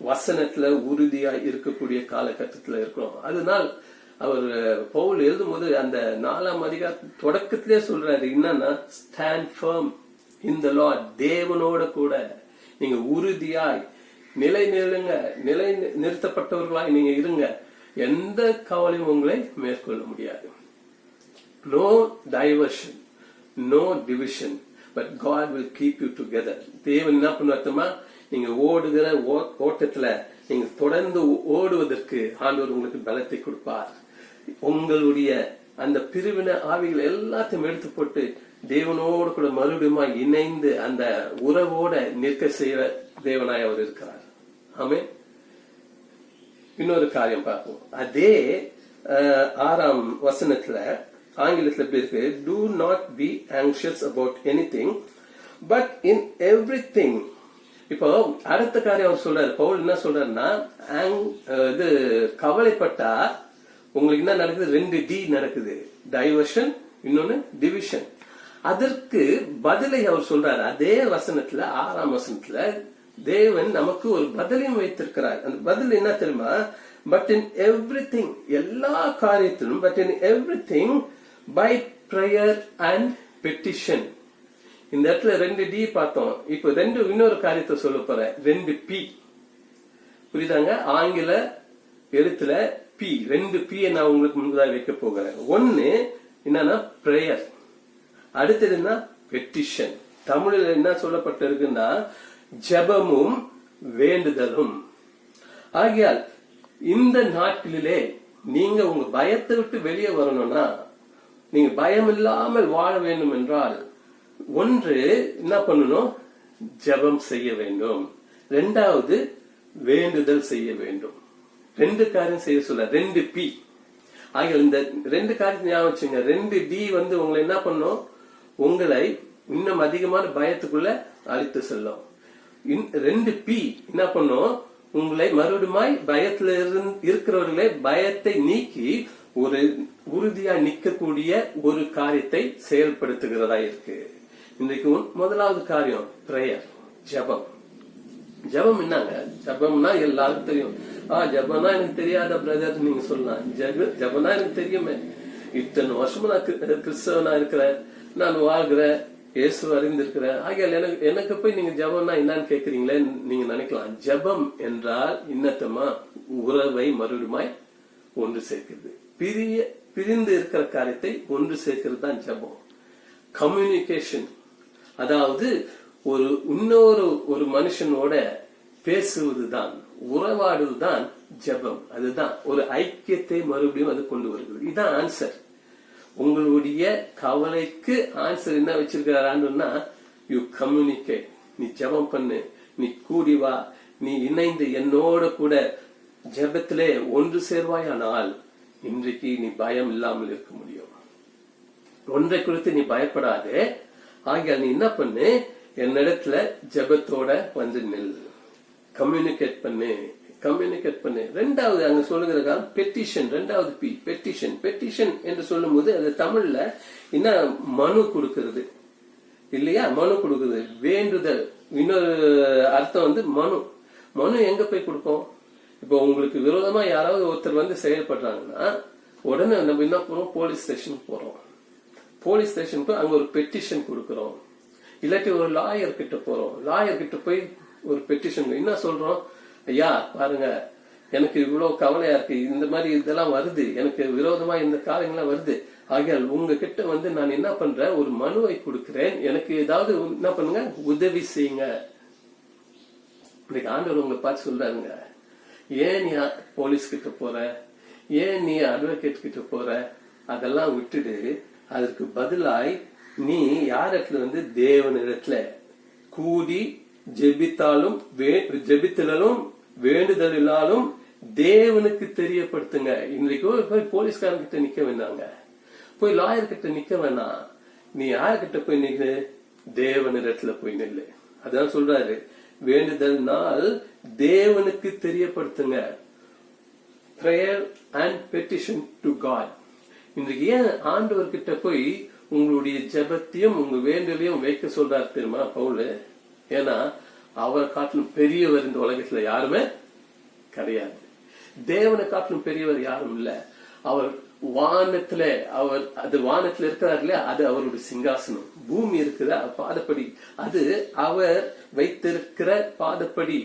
வசனத்துல உறுதியாய் இருக்கக்கூடிய காலகட்டத்துல இருக்கிறோம். அதனால் அவர் பவுல் எழுதும் போது அந்த 4ஆம் அதிகார தொடக்கத்திலே சொல்றாரு என்னன்னா, stand firm in the Lord. தேவனோட கூட நீங்க உறுதியாய் நிலை நிறுத்தப்பட்டவர்களாய் நீங்க இருங்க. எந்த கவலையும் உங்களை மேற்கொள்ள முடியாது. No diversion, no division, but God will keep you together. தேவன் என்ன பண்ணுவாருமா, நீங்க ஓடுகிற ஓட்டத்துல நீங்க தொடர்ந்து ஓடுவதற்கு ஆண்டவர் உங்களுக்கு பலத்தை கொடுப்பார். உங்களுடைய அந்த பிரிவின ஆவிகள் எல்லாத்தையும் எடுத்து போட்டு தேவனோடு கூட மறுபடியும் இணைந்து அந்த உறவோட நிற்க செய்ய தேவனாய் அவர் இருக்கிறார். ஆமென். இன்னொரு காரியம் பார்ப்போம். அதே 6ஆம் வசனத்துல ஆங்கிலத்துல பேருக்கு, do not be anxious about anything but in everything. இப்போ அடுத்த காரியம் அவர் சொல்றாரு, பவுல் என்ன சொல்றாருன்னா, இது கவலைப்பட்டா உங்களுக்கு என்ன நடக்குது, 2 D நடக்குது, டைவர்ஷன், இன்னொன்னு டிவிஷன். அதற்கு பதிலை அவர் சொல்றாரு அதே வசனத்துல 6ஆம் வசனத்துல. தேவன் நமக்கு ஒரு பதிலையும் வைத்திருக்கிறார். அந்த பதில் என்ன தெரியுமா, பட் இன் எவ்ரிதிங், எல்லா காரியத்திலும், but in everything by prayer and petition. இந்த இடத்துல 2 D பார்த்தோம். இப்போ இன்னொரு காரியத்தை சொல்ல போறேன், 2 P. புரியுதாங்க? ஆங்கில எழுத்துல P, 2 P நான் உங்களுக்கு முன்பதாக வைக்க போகிறேன். ஒன்னு என்னன்னா பிரேயர், அடுத்தது என்ன பெட்டிஷன். தமிழில் என்ன சொல்லப்பட்டிருக்குன்னா, ஜெபமும் வேண்டுதலும். ஆகையால் இந்த நாட்களிலே நீங்க உங்க பயத்தை விட்டு வெளியே வரணும்னா, நீங்க பயம் இல்லாமல் வாழ வேண்டும் என்றால், ஒன்று என்ன பண்ணணும், ஜெபம் செய்ய வேண்டும். இரண்டாவது வேண்டுதல் செய்ய வேண்டும். 2 காரியம் செய்ய சொல்ல, 2 P. ஆகிய இந்த 2 காரியத்தை ஞாபகம் வச்சுங்க. 2 D வந்து உங்களை என்ன பண்ணும், உங்களை இன்னும் அதிகமான பயத்துக்குள்ள அழைத்து செல்லும். 2 P என்ன பண்ணும், உங்களை மறுபடியும் பயத்துல இருக்கிறவர்களே பயத்தை நீக்கி ஒரு உறுதியா நிற்கக்கூடிய ஒரு காரியத்தை செயல்படுத்துகிறதா இருக்கு. இன்றைக்கு முதலாவது காரியம் பிரேயர், ஜெபம். ஜெபம் என்னங்க? ஜெபம்னா எல்லாருக்கும் தெரியும். ஜெபம்னா எனக்கு தெரியாத பிரதர் நீங்க சொல்லலாம். ஜெபம்னா எனக்கு தெரியுமே, இத்தனை வருஷமா நான் கிறிஸ்தவனா இருக்கிறேன், நான் வாழ்கிறேன், இயேசு அறிந்திருக்கிறேன். ஆகையால் எனக்கு போய் நீங்க ஜெபம்னா என்னன்னு கேக்குறீங்களே நீங்க நினைக்கலாம். ஜெபம் என்றால் இன்னத்தமா உறவை மறுபடியும் ஒன்று சேர்க்கிறது. பிரிந்து இருக்கிற காரியத்தை ஒன்று சேர்க்கிறது தான் ஜெபம். கம்யூனிகேஷன், அதாவது ஒரு மனுஷனோட பேசுவதுதான், உறவாடுவதுதான் ஜெபம். அதுதான் ஒரு ஐக்கியத்தை மறுபடியும் அது கொண்டு வருகிறது. இதுதான் ஆன்சர். உங்களுடைய கவலைக்கு ஆன்சர் என்ன வச்சிருக்கிறாருன்னா, யூ கம்யூனிகேட். நீ ஜெபம் பண்ணு, நீ கூடி வா, நீ இணைந்து என்னோட கூட ஜெபத்திலே ஒன்று சேர்வாயானால் இன்றைக்கு நீ பயம் இல்லாமல் இருக்க முடியும். ஒன்றை குறித்து நீ பயப்படாதே. ஆகிய நீ என்ன பண்ணு, என்னிடத்துல ஜெபத்தோட வந்து நில், கம்யூனிகேட் பண்ணு. ரெண்டாவது அங்க சொல்லுகிற பெட்டிஷன். ரெண்டாவது P, பெட்டிஷன். பெட்டிஷன் என்று சொல்லும் போது அது தமிழ்ல என்ன, மனு கொடுக்கிறது இல்லையா? மனு கொடுக்குது, வேண்டுதல். இன்னொரு அர்த்தம் வந்து மனு. மனு எங்க போய் கொடுப்போம்? இப்போ உங்களுக்கு விரோதமா யாராவது ஒருத்தர் வந்து செயல்படுறாங்கன்னா உடனே நம்ம என்ன பண்ணுவோம், போலீஸ் ஸ்டேஷனுக்கு போறோம். போலீஸ் ஸ்டேஷனுக்கு அங்க ஒரு பெட்டிஷன் கொடுக்கறோம். இல்லாட்டி ஒரு லாயர் கிட்ட போறோம். லாயர் கிட்ட போய் ஒரு பெட்டிஷன் என்ன சொல்றோம், ஐயா பாருங்க எனக்கு இவ்வளவு கவலையா இருக்கு, இந்த மாதிரி இதெல்லாம் வருது, எனக்கு விரோதமா இந்த காரியங்கள்லாம் வருது. ஆகையால் உங்ககிட்ட வந்து நான் என்ன பண்றேன், ஒரு மனுவை கொடுக்கிறேன், எனக்கு ஏதாவது என்ன பண்ணுங்க, உதவி செய்யுங்க. இன்னைக்கு ஆண்டவர் உங்களை பார்த்து சொல்றாருங்க, ஏன் நீ போலீஸ் கிட்ட போற, ஏன் நீ அட்வொகேட் கிட்ட போற, அதெல்லாம் விட்டுடு. அதற்கு பதிலாய் நீ யாரிடத்துல வந்து தேவனிடத்துல கூடி ஜெபித்தாலும் வேண்டுதலாலும் தேவனுக்கு தெரியப்படுத்துங்க. இன்றைக்கு போய் போலீஸ்காரன் கிட்ட நிக்க வேண்டாங்க, போய் லாயர் கிட்ட நிக்க வேணாம். நீ யார்கிட்ட போய் நில்லு, தேவனிடத்துல போய் நில்லு. அதான் சொல்றாரு, வேண்டுதல்னால் தேவனுக்கு தெரியப்படுத்துங்க. prayer and petition to God. இன்றைக்கு ஏன் ஆண்டவர்கிட்ட போய் உங்களுடைய ஜெபத்தையும் உங்க வேண்டுதலையும் வைக்க சொல்றாரு தெரியுமா பவுல்? ஏன்னா அவரை காட்டிலும் பெரியவர் இந்த உலகத்துல யாருமே கிடையாது. தேவனை காட்டிலும் பெரியவர் யாரும் இல்ல. அவர் வானத்துல இருக்கிறார் இல்லையா, அது அவருடைய சிங்காசனம். பூமி இருக்குதா பாதப்படி, அது அவர் வைத்திருக்கிற பாதப்படி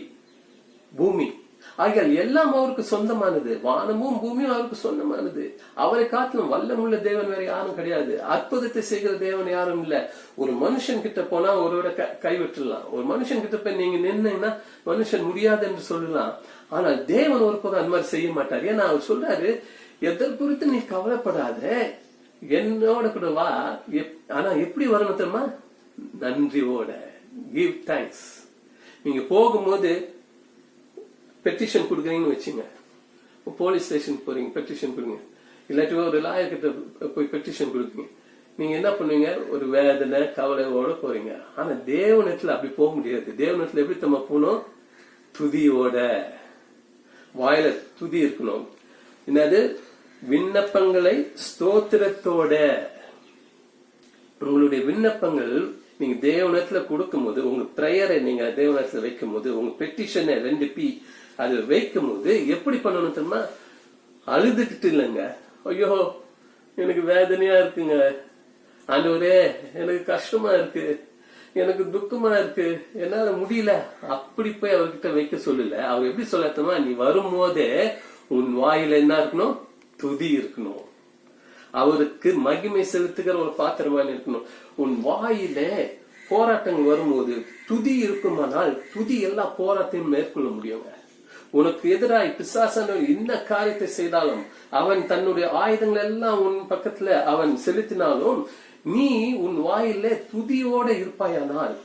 பூமி. ஆகியால் எல்லாம் அவருக்கு சொந்தமானது. வானமும் பூமியும் அவருக்கு சொந்தமானது. அவரை காட்டிலும் வல்லமுள்ள தேவன் வேற யாரும் கிடையாது. அற்புதத்தை செய்கிற தேவன் யாரும் இல்ல. ஒரு மனுஷன் கிட்ட போனா ஒருவரை கைவிட்டுலாம். ஒரு மனுஷன் கிட்ட போய் நீங்க நின்னீங்கன்னா மனுஷன் முடியாது என்று சொல்லலாம். ஆனால் தேவன் ஒருபோதும் அந்த மாதிரி செய்ய மாட்டார். ஏன்னா அவர் சொல்றாரு, எதை குறித்து நீ கவலைப்படாத, என்னோட கூட வா. ஆனா எப்படி வரணும் தெரியுமா? நன்றியோட. Give thanks. நீங்க போகும்போது பெட்டிஷன் கொடுக்குறீங்கன்னு வச்சுங்க, போலீஸ் ஸ்டேஷன் போறீங்க, பெட்டிஷன் கொடுங்க. இல்லாட்டி ஒரு லாயர் கிட்ட போய் பெட்டிஷன் கொடுக்குறீங்க. நீங்க என்ன பண்ணுவீங்க, ஒரு வேதனை கவலையோட போறீங்க. ஆனா தேவனத்துல அப்படி போக முடியாது. தேவனத்துல எப்படி நம்ம போகணும்? துதியோட. வாயில துதி இருக்கணும். என்னது? விண்ணப்பங்களை ஸ்தோத்திரத்தோட. உங்களுடைய விண்ணப்பங்கள் நீங்க தேவனத்துல கொடுக்கும் போது, உங்க பிரேயரை நீங்க தேவனத்துல வைக்கும் போது, உங்க பெட்டிஷனை 2P அது வைக்கும் போது எப்படி பண்ணணும் தெரியுமா? அழுதுகிட்டு இல்லைங்க, ஐயோ எனக்கு வேதனையா இருக்குங்க ஆண்டவரே, எனக்கு கஷ்டமா இருக்கு, எனக்கு துக்கமா இருக்கு, என்னால முடியல, அப்படி போய் அவர்கிட்ட வைக்க சொல்லல. அவர் எப்படி சொல்லத்தமா, நீ வரும்போதே உன் வாயில என்ன இருக்கணும்? துதி இருக்கணும். அவருக்கு மகிமை செலுத்துகிற ஒரு பாத்திரமா இருக்கணும். உன் வாயில போராட்டங்கள் வரும்போது துதி இருக்குமானால் துதி எல்லா போராட்டத்தையும் மேற்கொள்ள முடியுங்க. உனக்கு எதிராய் பிசாசான என்ன காரியத்தை செய்தாலும், அவன் தன்னுடைய ஆயுதங்கள் எல்லாம் உன் பக்கத்துல அவன் செலுத்தினாலும், நீ உன் வாயில துதியோட இருப்பாயானால்,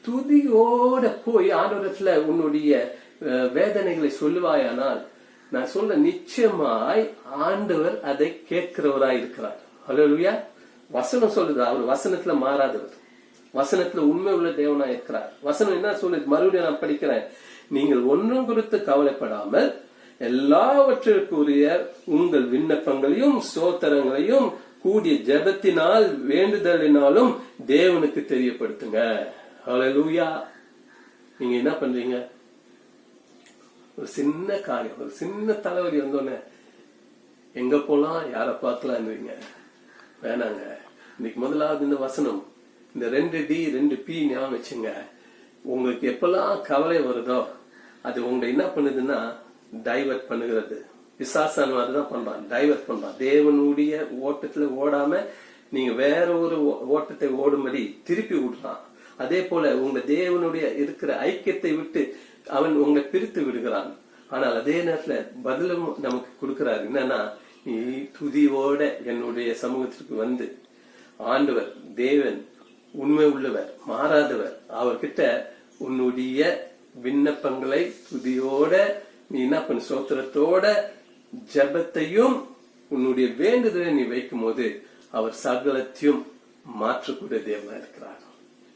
துதியோட போய் ஆண்டவரத்துல உன்னுடைய வேதனைகளை சொல்லுவாயானால், நான் சொல்ற நிச்சயமாய் ஆண்டவர் அதை கேட்கிறவராய் இருக்கிறார். ஹல்லேலூயா. வசனம் சொல்லுது, அவர் வசனத்துல மாறாதவர், வசனத்துல உண்மை உள்ள தேவனாய் இருக்கிறார். வசனம் என்ன சொல்லுது? மறுபடியும் நான் படிக்கிறேன். நீங்கள் ஒன்றும் குறித்து கவலைப்படாமல் எல்லாவற்றிற்குரிய உங்கள் விண்ணப்பங்களையும் ஸ்தோத்திரங்களையும் கூடிய ஜெபத்தினால் வேண்டுதலினாலும் தேவனுக்கு தெரியப்படுத்துங்க. ஹல்லேலூயா. நீங்க என்ன பண்றீங்க? ஒரு சின்ன காரியம், ஒரு சின்ன தலைவலி வந்தோடனே எங்க போலாம், யார பார்க்கலாம் வேணாங்க. இன்னைக்கு முதலாவது இந்த வசனம், இந்த 2D 2P ஞாபகம் வச்சுங்க. உங்களுக்கு எப்பெல்லாம் கவலை வருதோ அது உங்க என்ன பண்ணுதுன்னா டைவர்ட் பண்ணுகிறது. பிசாசான மாதிரிதான் பண்றான், டைவர்ட் பண்றான். தேவனுடைய ஓட்டத்துல ஓடாம நீங்க வேற ஒரு ஓட்டத்தை ஓடும்படி திருப்பி விடுறான். அதே போல உங்க தேவனுடைய இருக்கிற ஐக்கியத்தை விட்டு அவன் உங்களை பிரித்து விடுகிறான். ஆனால் அதே நேரத்துல பதிலும் நமக்கு கொடுக்கிறாரு. என்னன்னா, நீ துதியோட என்னுடைய சமூகத்திற்கு வந்து, ஆண்டவர் தேவன் உண்மை உள்ளவர், மாறாதவர், அவர்கிட்ட உன்னுடைய விண்ணப்பங்களை துதியோட நீ என்ன பண்ண, சோத்திரத்தோட ஜபத்தையும் உன்னுடைய வேண்டுதலை நீ வைக்கும் போது அவர் சகலத்தையும் மாற்றக்கூடிய தேவனா இருக்கிறார்.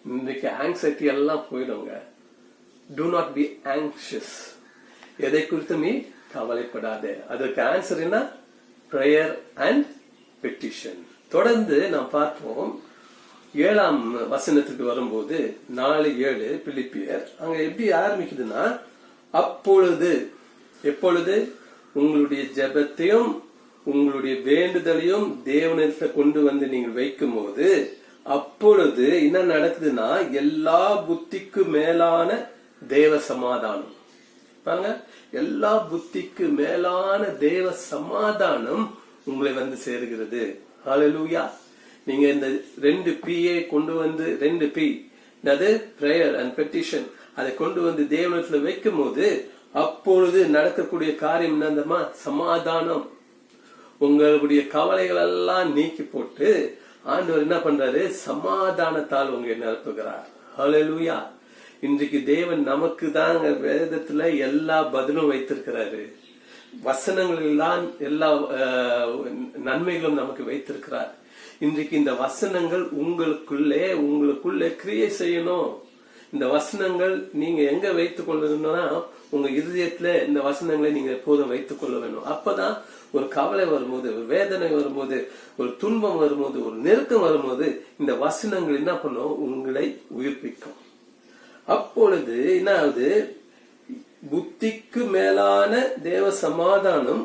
இன்னைக்கு ஆங்ஸைட்டி எல்லாம் போயிடுங்க. Do not be anxious. எதை குறித்து நீ கவலைப்படாத. அதற்கு ஆன்சர் என்ன? Prayer and petition. தொடர்ந்து நாம் பார்ப்போம். 7ஆம் வசனத்துக்கு வரும்போது 4:7 பிலிப்பியர் அங்க எப்படி ஆரம்பிக்குதுன்னா, அப்பொழுது, எப்பொழுது உங்களுடைய ஜெபத்தையும் உங்களுடைய வேண்டுதலையும் தேவனிடத்துல கொண்டு வந்து நீங்கள் வைக்கும் போது, அப்பொழுது என்ன நடக்குதுன்னா, எல்லா புத்திக்கு மேலான தேவ சமாதானம். பாருங்க, எல்லா புத்திக்கு மேலான தேவ சமாதானம் உங்களை வந்து சேருகிறது. ஹல்லேலூயா. நீங்க இந்த 2P கொண்டு வந்து, 2P அது பிரேயர் அண்ட் பெட்டிஷன், அதை கொண்டு வந்து தேவனிடத்துல வைக்கும் போது அப்பொழுது நடக்கக்கூடிய காரியம் என்னமா, சமாதானம். உங்களுடைய கவலைகள் எல்லாம் நீக்கி போட்டு ஆண்டவர் என்ன பண்றாரு, சமாதானத்தால் உங்களை நிரப்புகிறார். ஹல்லேலூயா. இன்றைக்கு தேவன் நமக்கு தான் வேதத்துல எல்லா பதிலும் வைத்திருக்கிறாரு. வசனங்களெல்லாம் எல்லா நன்மைகளும் நமக்கு வைத்திருக்கிறார். இன்றைக்கு இந்த வசனங்கள் உங்களுக்குள்ளே கிரியை செய்யணும். இந்த வசனங்கள் நீங்க எங்க வைத்துக் கொள்ளணும்னா, உங்க இருதயத்துல இந்த வசனங்களை நீங்க எப்போதும் வைத்துக் கொள்ள வேணும். அப்பதான் ஒரு கவலை வரும்போது, ஒரு வேதனை வரும்போது, ஒரு துன்பம் வரும்போது, ஒரு நெருக்கம் வரும்போது இந்த வசனங்கள் என்ன பண்ணும், உங்களை உயிர்ப்பிக்கும். அப்பொழுது என்ன ஆகுது, புத்திக்கு மேலான தேவ சமாதானம்.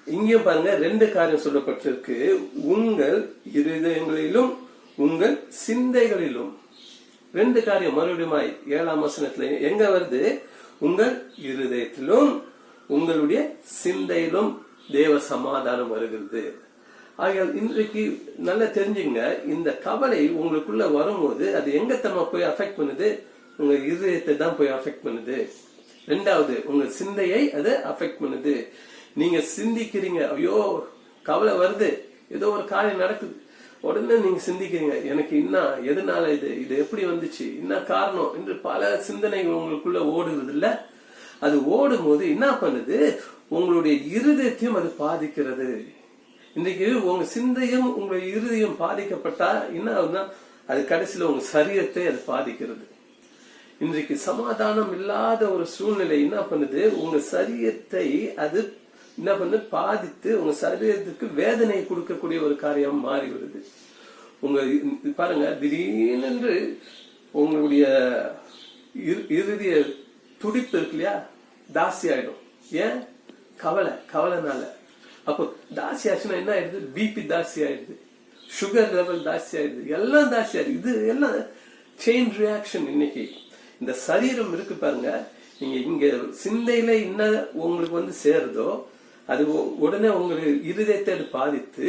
இங்கேயும் பாருங்க 2 காரியம் சொல்லப்பட்டிருக்கு. உங்கள் இருதயங்களிலும் உங்கள் சிந்தைகளிலும். 2 காரியம் மறுபடியும் 7ஆம் வசனத்துல எங்க வருது, உங்கள் இருதயத்திலும் உங்களுடைய சிந்தையிலும் தேவ சமாதானம் வருகிறது. ஆகையால் இன்றைக்கு நல்லா தெரிஞ்சுங்க, இந்த கவலை உங்களுக்குள்ள வரும்போது அது எங்க தம்மா போய் அஃபெக்ட் பண்ணுது, உங்க இருதயத்தை தான் போய் அஃபெக்ட் பண்ணுது. 2வது உங்க சிந்தையை அது அஃபெக்ட் பண்ணுது. நீங்க சிந்திக்கிறீங்க, ஐயோ கவலை வருது, ஏதோ ஒரு காரியம் நடக்குது, உடனே நீங்க சிந்திக்கிறீங்க, எனக்கு என்ன, எதனால இது எப்படி வந்துச்சு, என்ன காரணம் என்று பல சிந்தனைகள் உங்களுக்குள்ள ஓடுறது இல்ல. அது ஓடும் போது என்ன பண்ணுது, உங்களுடைய இருதயத்தையும் அது பாதிக்கிறது. இன்னைக்கு உங்க சிந்தையும் உங்களுடைய இருதயம் பாதிக்கப்பட்டா என்ன ஆகுதுன்னா, அது கடைசியில உங்க சரீரத்தை அது பாதிக்கிறது. இன்றைக்கு சமாதானம் இல்லாத ஒரு சூழ்நிலை என்ன பண்ணுது, உங்க சரீரத்தை அது என்ன பண்ணு பாதித்து உங்க சரீரத்துக்கு வேதனை கொடுக்கக்கூடிய ஒரு காரியம் மாறி வருது. உங்க பாருங்க, திடீரென்று உங்களுடைய இறுதிய துடிப்பு இருக்கு இல்லையா, தாசி ஆயிடும். ஏன்? கவலைனால. அப்போ தாசி ஆச்சுன்னா என்ன ஆயிடுது, பிபி தாசி ஆயிடுது, சுகர் லெவல் தாசி ஆயிடுது, எல்லாம் தாசி ஆயிடுது. இது எல்லாம் செயின் ரியாக்ஷன். இன்னைக்கு இந்த சரீரம் இருக்கு பாருங்க, நீங்க இங்க சிந்தையில என்ன உங்களுக்கு வந்து சேருதோ அது உடனே உங்களுக்கு இருதயத்தை அது பாதித்து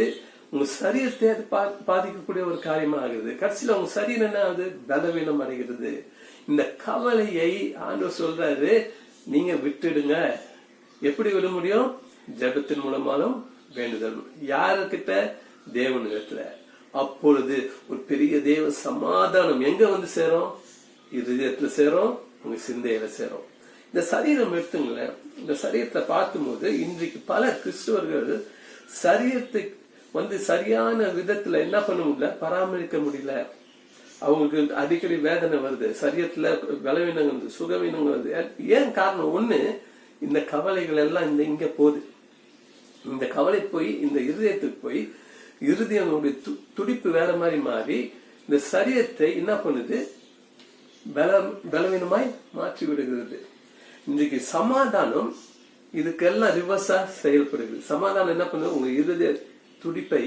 உங்க சரீரத்தை அது பாதிக்கக்கூடிய ஒரு காரியமா ஆகுது. கடைசியில உங்க சரீரம் என்ன ஆகுது, பலவீனம் அடைகிறது. இந்த கவலையை ஆண்டவர் சொல்றாரு, நீங்க விட்டுடுங்க. எப்படி விட முடியும்? ஜெபத்தின் மூலமாலும் வேண்டுதல். யாருக்கிட்ட? தேவனிடத்துல. அப்பொழுது ஒரு பெரிய தேவ சமாதானம் எங்க வந்து சேரும்? இருதயத்துல சேரும், உங்க சிந்தையில சேரும். இந்த சரீரம் எடுத்துங்களேன். இந்த சரீரத்தை பார்க்கும்போது இன்றைக்கு பல கிறிஸ்தவர்கள் சரீரத்தை வந்து சரியான விதத்துல என்ன பண்ண முடியல, பராமரிக்க முடியல. அவங்களுக்கு அடிக்கடி வேதனை வருது, சரீரத்துல பலவீனங்கள் வருது, சுகவீனங்கள் வருது. ஏன் காரணம்? ஒண்ணு, இந்த கவலைகள் எல்லாம் இங்க போகுது. இந்த கவலை போய் இந்த இருதயத்துக்கு போய் இருதயனுடைய துடிப்பு வேற மாதிரி மாறி இந்த சரீரத்தை என்ன பண்ணுது? பலவீனமாய் மாற்றி விடுகிறது. இன்றைக்கு சமாதானம் இதுக்கெல்லாம் ரிவர்ஸா செயல்படுகிறது. சமாதானம் என்ன பண்ணுது? உங்க இருதய துடிப்பை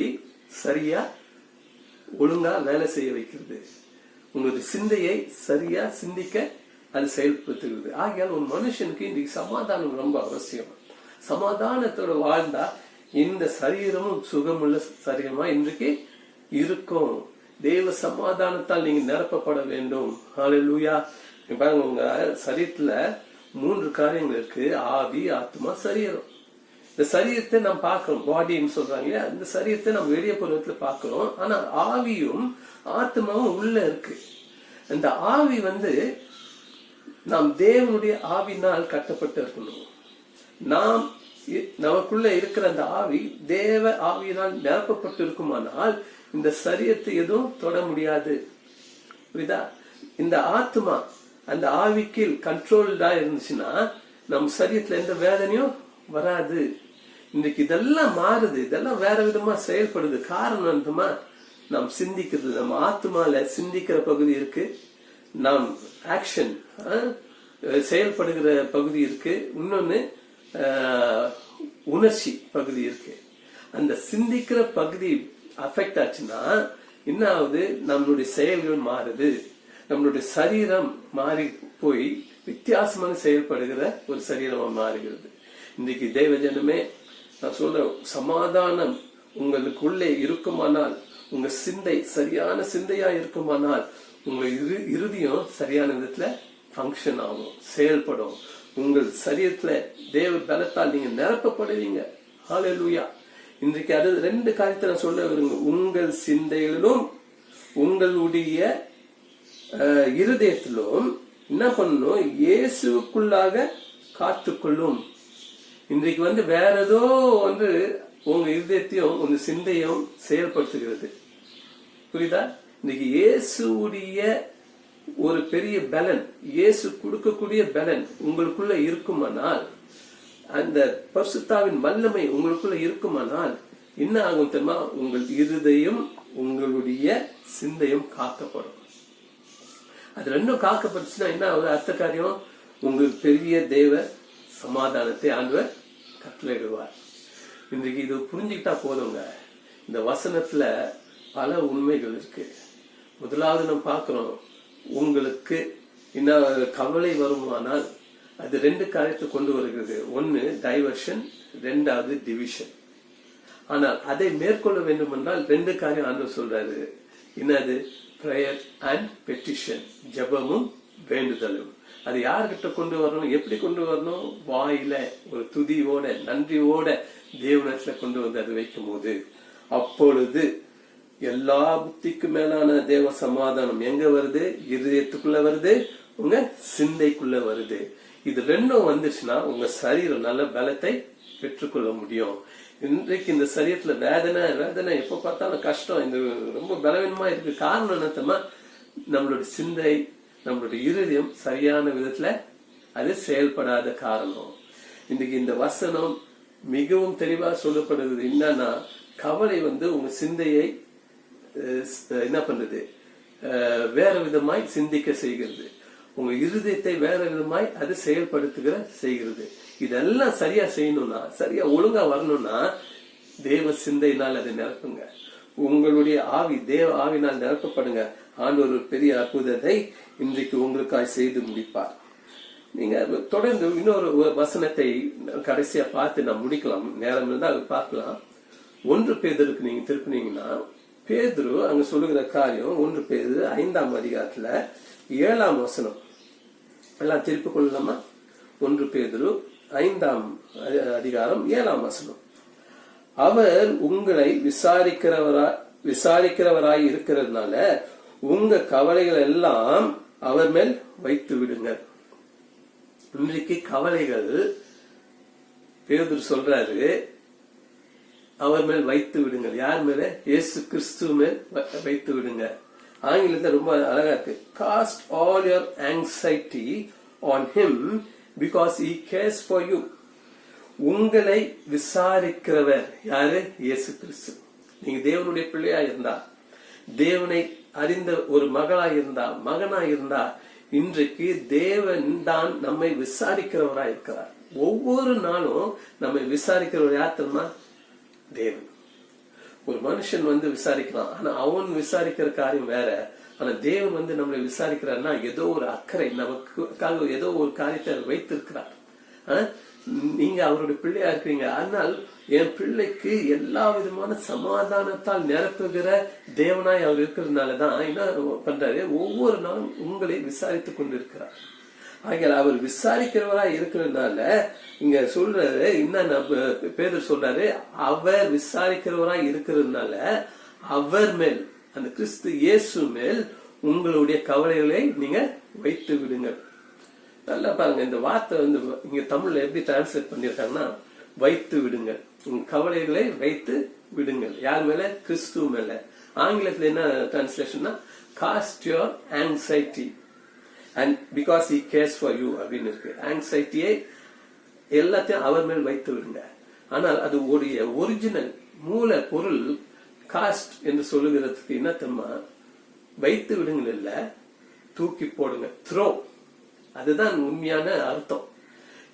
சரியா ஒழுங்கா வேலை செய்ய வைக்கிறது. உங்களுடைய சிந்தையை சரியா சிந்திக்க அது செயல்படுத்துகிறது. ஆகையால் ஒரு மனுஷனுக்கு இன்றைக்கு சமாதானம் ரொம்ப அவசியம். சமாதானத்தோட வாழ்ந்தா இந்த சரீரமும் சுகமுள்ள சரீரமா இன்றைக்கு இருக்கும். தேவ சமாதானத்தால் நீங்க நிரப்பப்பட வேண்டும். ஹல்லேலூயா. பாருங்க, உங்க சரீரத்துல 3 காரியங்கள் இருக்கு: ஆவி, ஆத்மா, சரீரம். இந்த சரீரத்தை நாம் பார்க்கிறோம், பாடின்னு சொல்றாங்க இல்லையா? இந்த சரீரத்தை நம்ம வெளியே பருவத்துல பார்க்கிறோம். ஆனா ஆவியும் ஆத்மாவும் உள்ள இருக்கு. அந்த ஆவி வந்து நாம் தேவனுடைய ஆவினால் கட்டப்பட்டு இருக்கணும். நாம் நமக்குள்ள இருக்கிற அந்த ஆவி தேவ ஆவியினால் நிரப்பப்பட்டு இருக்குமானால் இந்த சரீரத்தை எதுவும் தொட முடியாது. புரியுதா? இந்த ஆத்மா அந்த ஆவிக்கு கண்ட்ரோல்டா இருந்துச்சுன்னா நம்ம சரீரத்துல எந்த வேதனையும் வராது. இன்னைக்கு இதெல்லாம் மாறுது, இதெல்லாம் வேற விதமா செயல்படுது. காரணம் என்னமா? நாம் சிந்திக்கிறது. நம்ம ஆத்மால சிந்திக்கிற பகுதி இருக்கு, நாம் ஆக்ஷன் செயல்படுகிற பகுதி இருக்கு, இன்னொன்னு உணர்ச்சி பகுதி இருக்கு. அந்த சிந்திக்கிற பகுதி அஃபெக்ட் ஆச்சுன்னா என்ன ஆகுது? நம்மளுடைய செயல்கள் மாறுது, நம்மளுடைய சரீரம் மாறி போய் வித்தியாசமான செயல்படுகிற ஒரு சரீரமா மாறுகிறது. இன்னைக்கு தேவ ஜனமே, நான் சொல்றேன், சமாதானம் உங்களுக்குள்ளே இருக்குமானால், உங்க சிந்தை சரியான சிந்தையா இருக்குமானால், உங்க இருதயம் சரியான விதத்துல ஃபங்க்ஷன் ஆகும், செயல்படும். உங்கள் சரீரத்துல தேவ பலத்தால் நீங்க நிரப்பப்படுவீங்க. ஹல்லேலூயா. இன்றைக்கு அது 2 காரியத்தை நான் சொல்ல வருங்க. உங்கள் சிந்தையிலும் உங்களுடைய இருதயத்திலும் என்ன பண்ணணும்? இயேசுக்குள்ளாக காத்துக்கொள்ளும். இன்றைக்கு வந்து வேற ஏதோ வந்து உங்க இருதயத்தையும் உங்க சிந்தையும் செயல்படுத்துகிறது. புரியுதா? இன்னைக்கு இயேசுடைய ஒரு பெரிய பலன், இயேசு கொடுக்கக்கூடிய பலன் உங்களுக்குள்ள இருக்குமானால், அந்த பரிசுத்தாவின் வல்லமை உங்களுக்குள்ள இருக்குமானால் என்ன ஆகும் தெரியுமா? உங்கள் இருதயம் உங்களுடைய சிந்தையும் காக்கப்படும். அது 2 காக்கப்பட்டுச்சுன்னா என்ன ஆகுது? அடுத்த காரியம், உங்களுக்கு பெரிய தேவ சமாதானத்தை ஆண்டவர் கட்டளையிடுவார். இன்றைக்கு இது புரிஞ்சுக்கிட்டா போதுங்க. இந்த வசனத்துல பல உண்மைகள் இருக்கு. முதலாவது நம்ம பார்க்கிறோம், உங்களுக்கு என்ன கவலை வருமானால் அது 2 காரியத்தை கொண்டு வருகிறது. ஒன்னு டைவர்ஷன், 2வது டிவிஷன். ஆனால் அதை மேற்கொள்ள வேண்டும் என்றால் 2 காரியம் ஆண்டவர் சொல்றாரு. என்னது? பிரேயர் அண்ட் பெட்டிஷன், ஜெபமும் வேண்டுதலும். அது யார்கிட்ட கொண்டு வரணும்? எப்படி கொண்டு வரணும்? வாயில ஒரு துதியோட நன்றியோட தேவனத்துல கொண்டு வந்து அது வைக்கும் போது, அப்பொழுது எல்லா புத்திக்கு மேலான தேவ சமாதானம் எங்க வருது? இருதயத்துக்குள்ள வருது, உங்க சிந்தைக்குள்ள வருது. இது 2 வந்துச்சுன்னா உங்க சரீரம் நல்ல பலத்தை பெற்றுக்கொள்ள முடியும். இன்றைக்கு இந்த சரீரத்துல வேதனை வேதனை எப்ப பார்த்தாலும் கஷ்டம், இந்த ரொம்ப பலவீனமா இருக்கு. காரணம் என்னத்தமா? நம்மளுடைய சிந்தை, நம்மளுடைய இருதயம் சரியான விதத்துல அது செயல்படாத காரணம். இன்றைக்கு இந்த வசனம் மிகவும் தெளிவா சொல்லப்படுகிறது. என்னன்னா, கவலை வந்து உங்க சிந்தையை என்ன பண்றது? வேற விதமாய் சிந்திக்க செய்கிறது. உங்க இருதயத்தை வேற விதமாய் அது செயல்படுத்துகிற செய்கிறது. இதெல்லாம் சரியா செய்யணும்னா, சரியா ஒழுங்கா வரணும்னா தேவ சிந்தையினால் அதை நிரப்புங்க. உங்களுடைய ஆவி தேவ ஆவினால் நிரப்பப்படுங்க. ஆண்டவர் ஒரு பெரிய அற்புதத்தை இன்றைக்கு உங்களுக்காய் செய்து முடிப்பார். நீங்க தொடர்ந்து இன்னொரு வசனத்தை கடைசியா பார்த்து நான் முடிக்கலாம், நேரம் இருந்தா அது பார்க்கலாம். 1 பேதுருக்கு நீங்க திருப்பினீங்கன்னா, பேதுரு அங்க சொல்லுகிற காரியம் 1 பேதுரு 5ஆம் அதிகாரத்துல 7ஆம் வசனம். எல்லாம் திருப்பிக் கொள்ளலாமா? 1 பேதுரு 5ஆம் அதிகாரம் 7ஆம் வசனம். அவர் உங்களை விசாரிக்கிறவராய் இருக்கிறதுனால உங்க கவலைகள் எல்லாம் அவர் மேல் வைத்து விடுங்க. இன்றைக்கு கவலைகள் பேதுரு சொல்றாரு, அவர் மேல் வைத்து விடுங்கள். யார் மேல? இயேசு கிறிஸ்து மேல் வைத்து விடுங்க. ஆங்கிலத்தில் ரொம்ப அழகா இருக்கு. Cost all your anxiety on him because he cares for you. உங்களை விசாரிக்கிறவர் யாரு? இயேசு கிறிஸ்து. நீங்க தேவனுடைய பிள்ளையா இருந்தா, தேவனை அறிந்த ஒரு மகளாய் இருந்தா, மகனாய் இருந்தா, இன்றைக்கு தேவன் தான் நம்மை விசாரிக்கிறவராய் இருக்கிறார். ஒவ்வொரு நாளும் நம்மை விசாரிக்கிறவர் யார் தெரியுமா? தேவன். ஒரு மனுஷன் விசாரிக்கலாம், ஆனா அவன் விசாரிக்கிற காரியம் வேற. ஆனா தேவன் நம்மளை விசாரிக்கிறார்னா ஏதோ ஒரு அக்கறை, நமக்காக ஏதோ ஒரு காரியத்தை வைத்திருக்கிறார். நீங்க அவருடைய பிள்ளையா இருக்கிறீங்க. ஆனால் என் பிள்ளைக்கு எல்லா விதமான சமாதானத்தால் நிரப்புகிற தேவனாய் அவர் இருக்கிறதுனாலதான் என்ன பண்றாரு? ஒவ்வொரு நாளும் உங்களை விசாரித்துக் கொண்டிருக்கிறார். ஆகிய அவர் விசாரிக்கிறவரா இருக்கிறதுனால இங்க சொல்றாரு, என்ன பேதுரு சொல்றாரு, அவர் விசாரிக்கிறவரா இருக்கிறதுனால அவர் மேல், அந்த கிறிஸ்து இயேசு மேல் உங்களுடைய கவலைகளை நீங்க வைத்து விடுங்க. நல்லா பாருங்க, இந்த வார்த்தை இங்க தமிழ்ல எப்படி டிரான்ஸ்லேட் பண்ணிருக்காங்கன்னா, வைத்து விடுங்க, உங்க கவலைகளை வைத்து விடுங்கள். யார் மேல? கிறிஸ்து மேல. ஆங்கிலத்துல என்ன டிரான்ஸ்லேஷன்னா, cast your anxiety and because he cares for you அப்படின்னு இருக்கு. ஆங்ஸைட்டியை எல்லாத்தையும் அவர் மேல் வைத்து விடுங்க. ஆனால் அது உடைய ஒரிஜினல் மூல பொருள் காஸ்ட் என்று சொல்லுகிறதுக்கு என்ன தெரியுமா? வைத்து விடுங்க இல்ல, தூக்கி போடுங்க, த்ரோ. அதுதான் உண்மையான அர்த்தம்.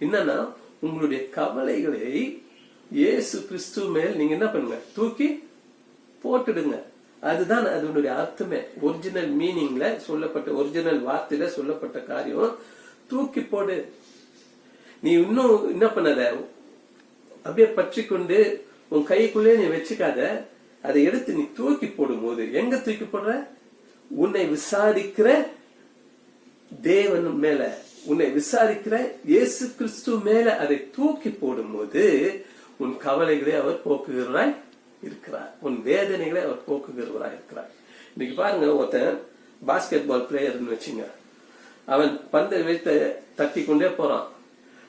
என்னன்னா, உங்களுடைய கவலைகளை இயேசு கிறிஸ்து மேல் நீங்க என்ன பண்ணுங்க? தூக்கி போட்டுடுங்க. அதுதான் அதனுடைய அர்த்தமே. ஒரிஜினல் மீனிங்ல சொல்லப்பட்ட, ஒரிஜினல் வார்த்தையில சொல்லப்பட்ட காரியம் தூக்கி போடு. நீ இன்னும் என்ன பண்ணாத, அப்படியே பற்றி கொண்டு உன் கைக்குள்ளே நீ வச்சுக்காத. அதை எடுத்து நீ தூக்கி போடும் போது எங்க தூக்கி போடுற? உன்னை விசாரிக்கிற தேவன் மேல, உன்னை விசாரிக்கிற இயேசு கிறிஸ்து மேல அதை தூக்கி போடும் போது உன் கவலைகளை அவர் போக்குகிறாய் இருக்கிறார், உன் வேதனைகளை அவர் போக்குகிறவராய் இருக்கிறார். இன்னைக்கு பாருங்க, ஒருத்தன் பாஸ்கெட் பால் பிளேயர்னு வச்சுங்க, அவன் பந்தை வைத்து தட்டி கொண்டே போறான்.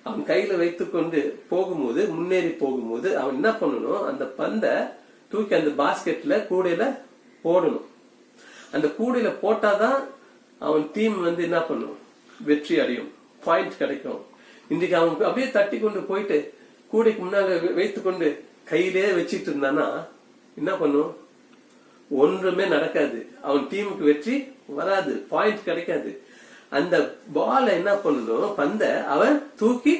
அவன் கையில வைத்துக் கொண்டு போகும்போது, முன்னேறி போகும்போது அவன் என்ன பண்ணணும்? அந்த பந்தை தூக்கி அந்த பாஸ்கெட்ல கூடையில போடணும். அந்த கூடையில போட்டாதான் அவன் டீம் என்ன பண்ணும்? வெற்றி அடையும், பாயிண்ட் கிடைக்கும். இன்றைக்கு அவன் அப்படியே தட்டி கொண்டு போயிட்டு கூடைக்கு முன்னால வைத்துக்கொண்டு கையிலே வச்சிட்டு இருந்தானா என்ன பண்ணும்? ஒன்றுமே நடக்காது. அவன் டீமுக்கு வெற்றி வராது, பாயிண்ட் கிடைக்காது. அந்த பால என்ன பண்ணணும்? பந்த அவன் தூக்கி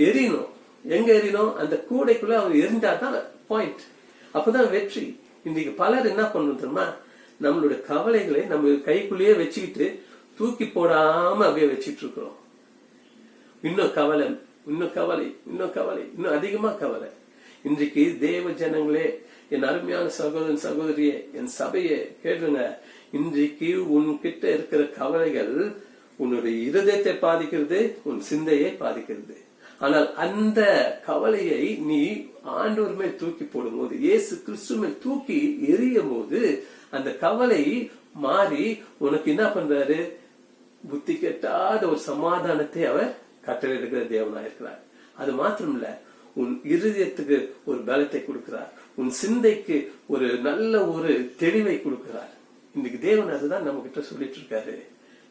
எறியணும். எங்க எறியணும்? அந்த கூடைக்குள்ள அவன் எரிஞ்சாதான் பாயிண்ட், அப்பதான் வெற்றி. இன்னைக்கு பலர் என்ன பண்ணணும் தெரியுமா? நம்மளுடைய கவலைகளை நம்ம கைக்குள்ளேயே வச்சுக்கிட்டு தூக்கி போடாம அப்படியே வச்சிட்டு இருக்கிறோம். இன்னும் கவலை, இன்னும் கவலை, இன்னும் கவலை, இன்னும் அதிகமா கவலை. இன்றைக்கு தேவ ஜனங்களே, என் அருமையான சகோதரன் சகோதரியே, என் சபையே கேளுங்க. இன்றைக்கு உன்கிட்ட இருக்கிற கவலைகள் உன்னுடைய இருதயத்தை பாதிக்கிறது, உன் சிந்தையை பாதிக்கிறது. ஆனால் அந்த கவலையை நீ ஆண்டவர் மேல் தூக்கி போடும் போது, இயேசு கிறிஸ்து மேல் தூக்கி எறியும் போது, அந்த கவலை மாறி உனக்கு என்ன பண்றாரு? புத்தி கெட்டாத ஒரு சமாதானத்தை அவர் கட்டளையிடுகிற தேவனா இருக்கிறார். அது மாத்திரம் இல்ல, உன் இருதயத்துக்கு ஒரு பலத்தை கொடுக்கிறார், உன் சிந்தைக்கு ஒரு நல்ல ஒரு தெளிவை கொடுக்கிறார். இன்னைக்கு தேவன் அதுதான் நம்ம கிட்ட சொல்லிட்டு இருக்காரு.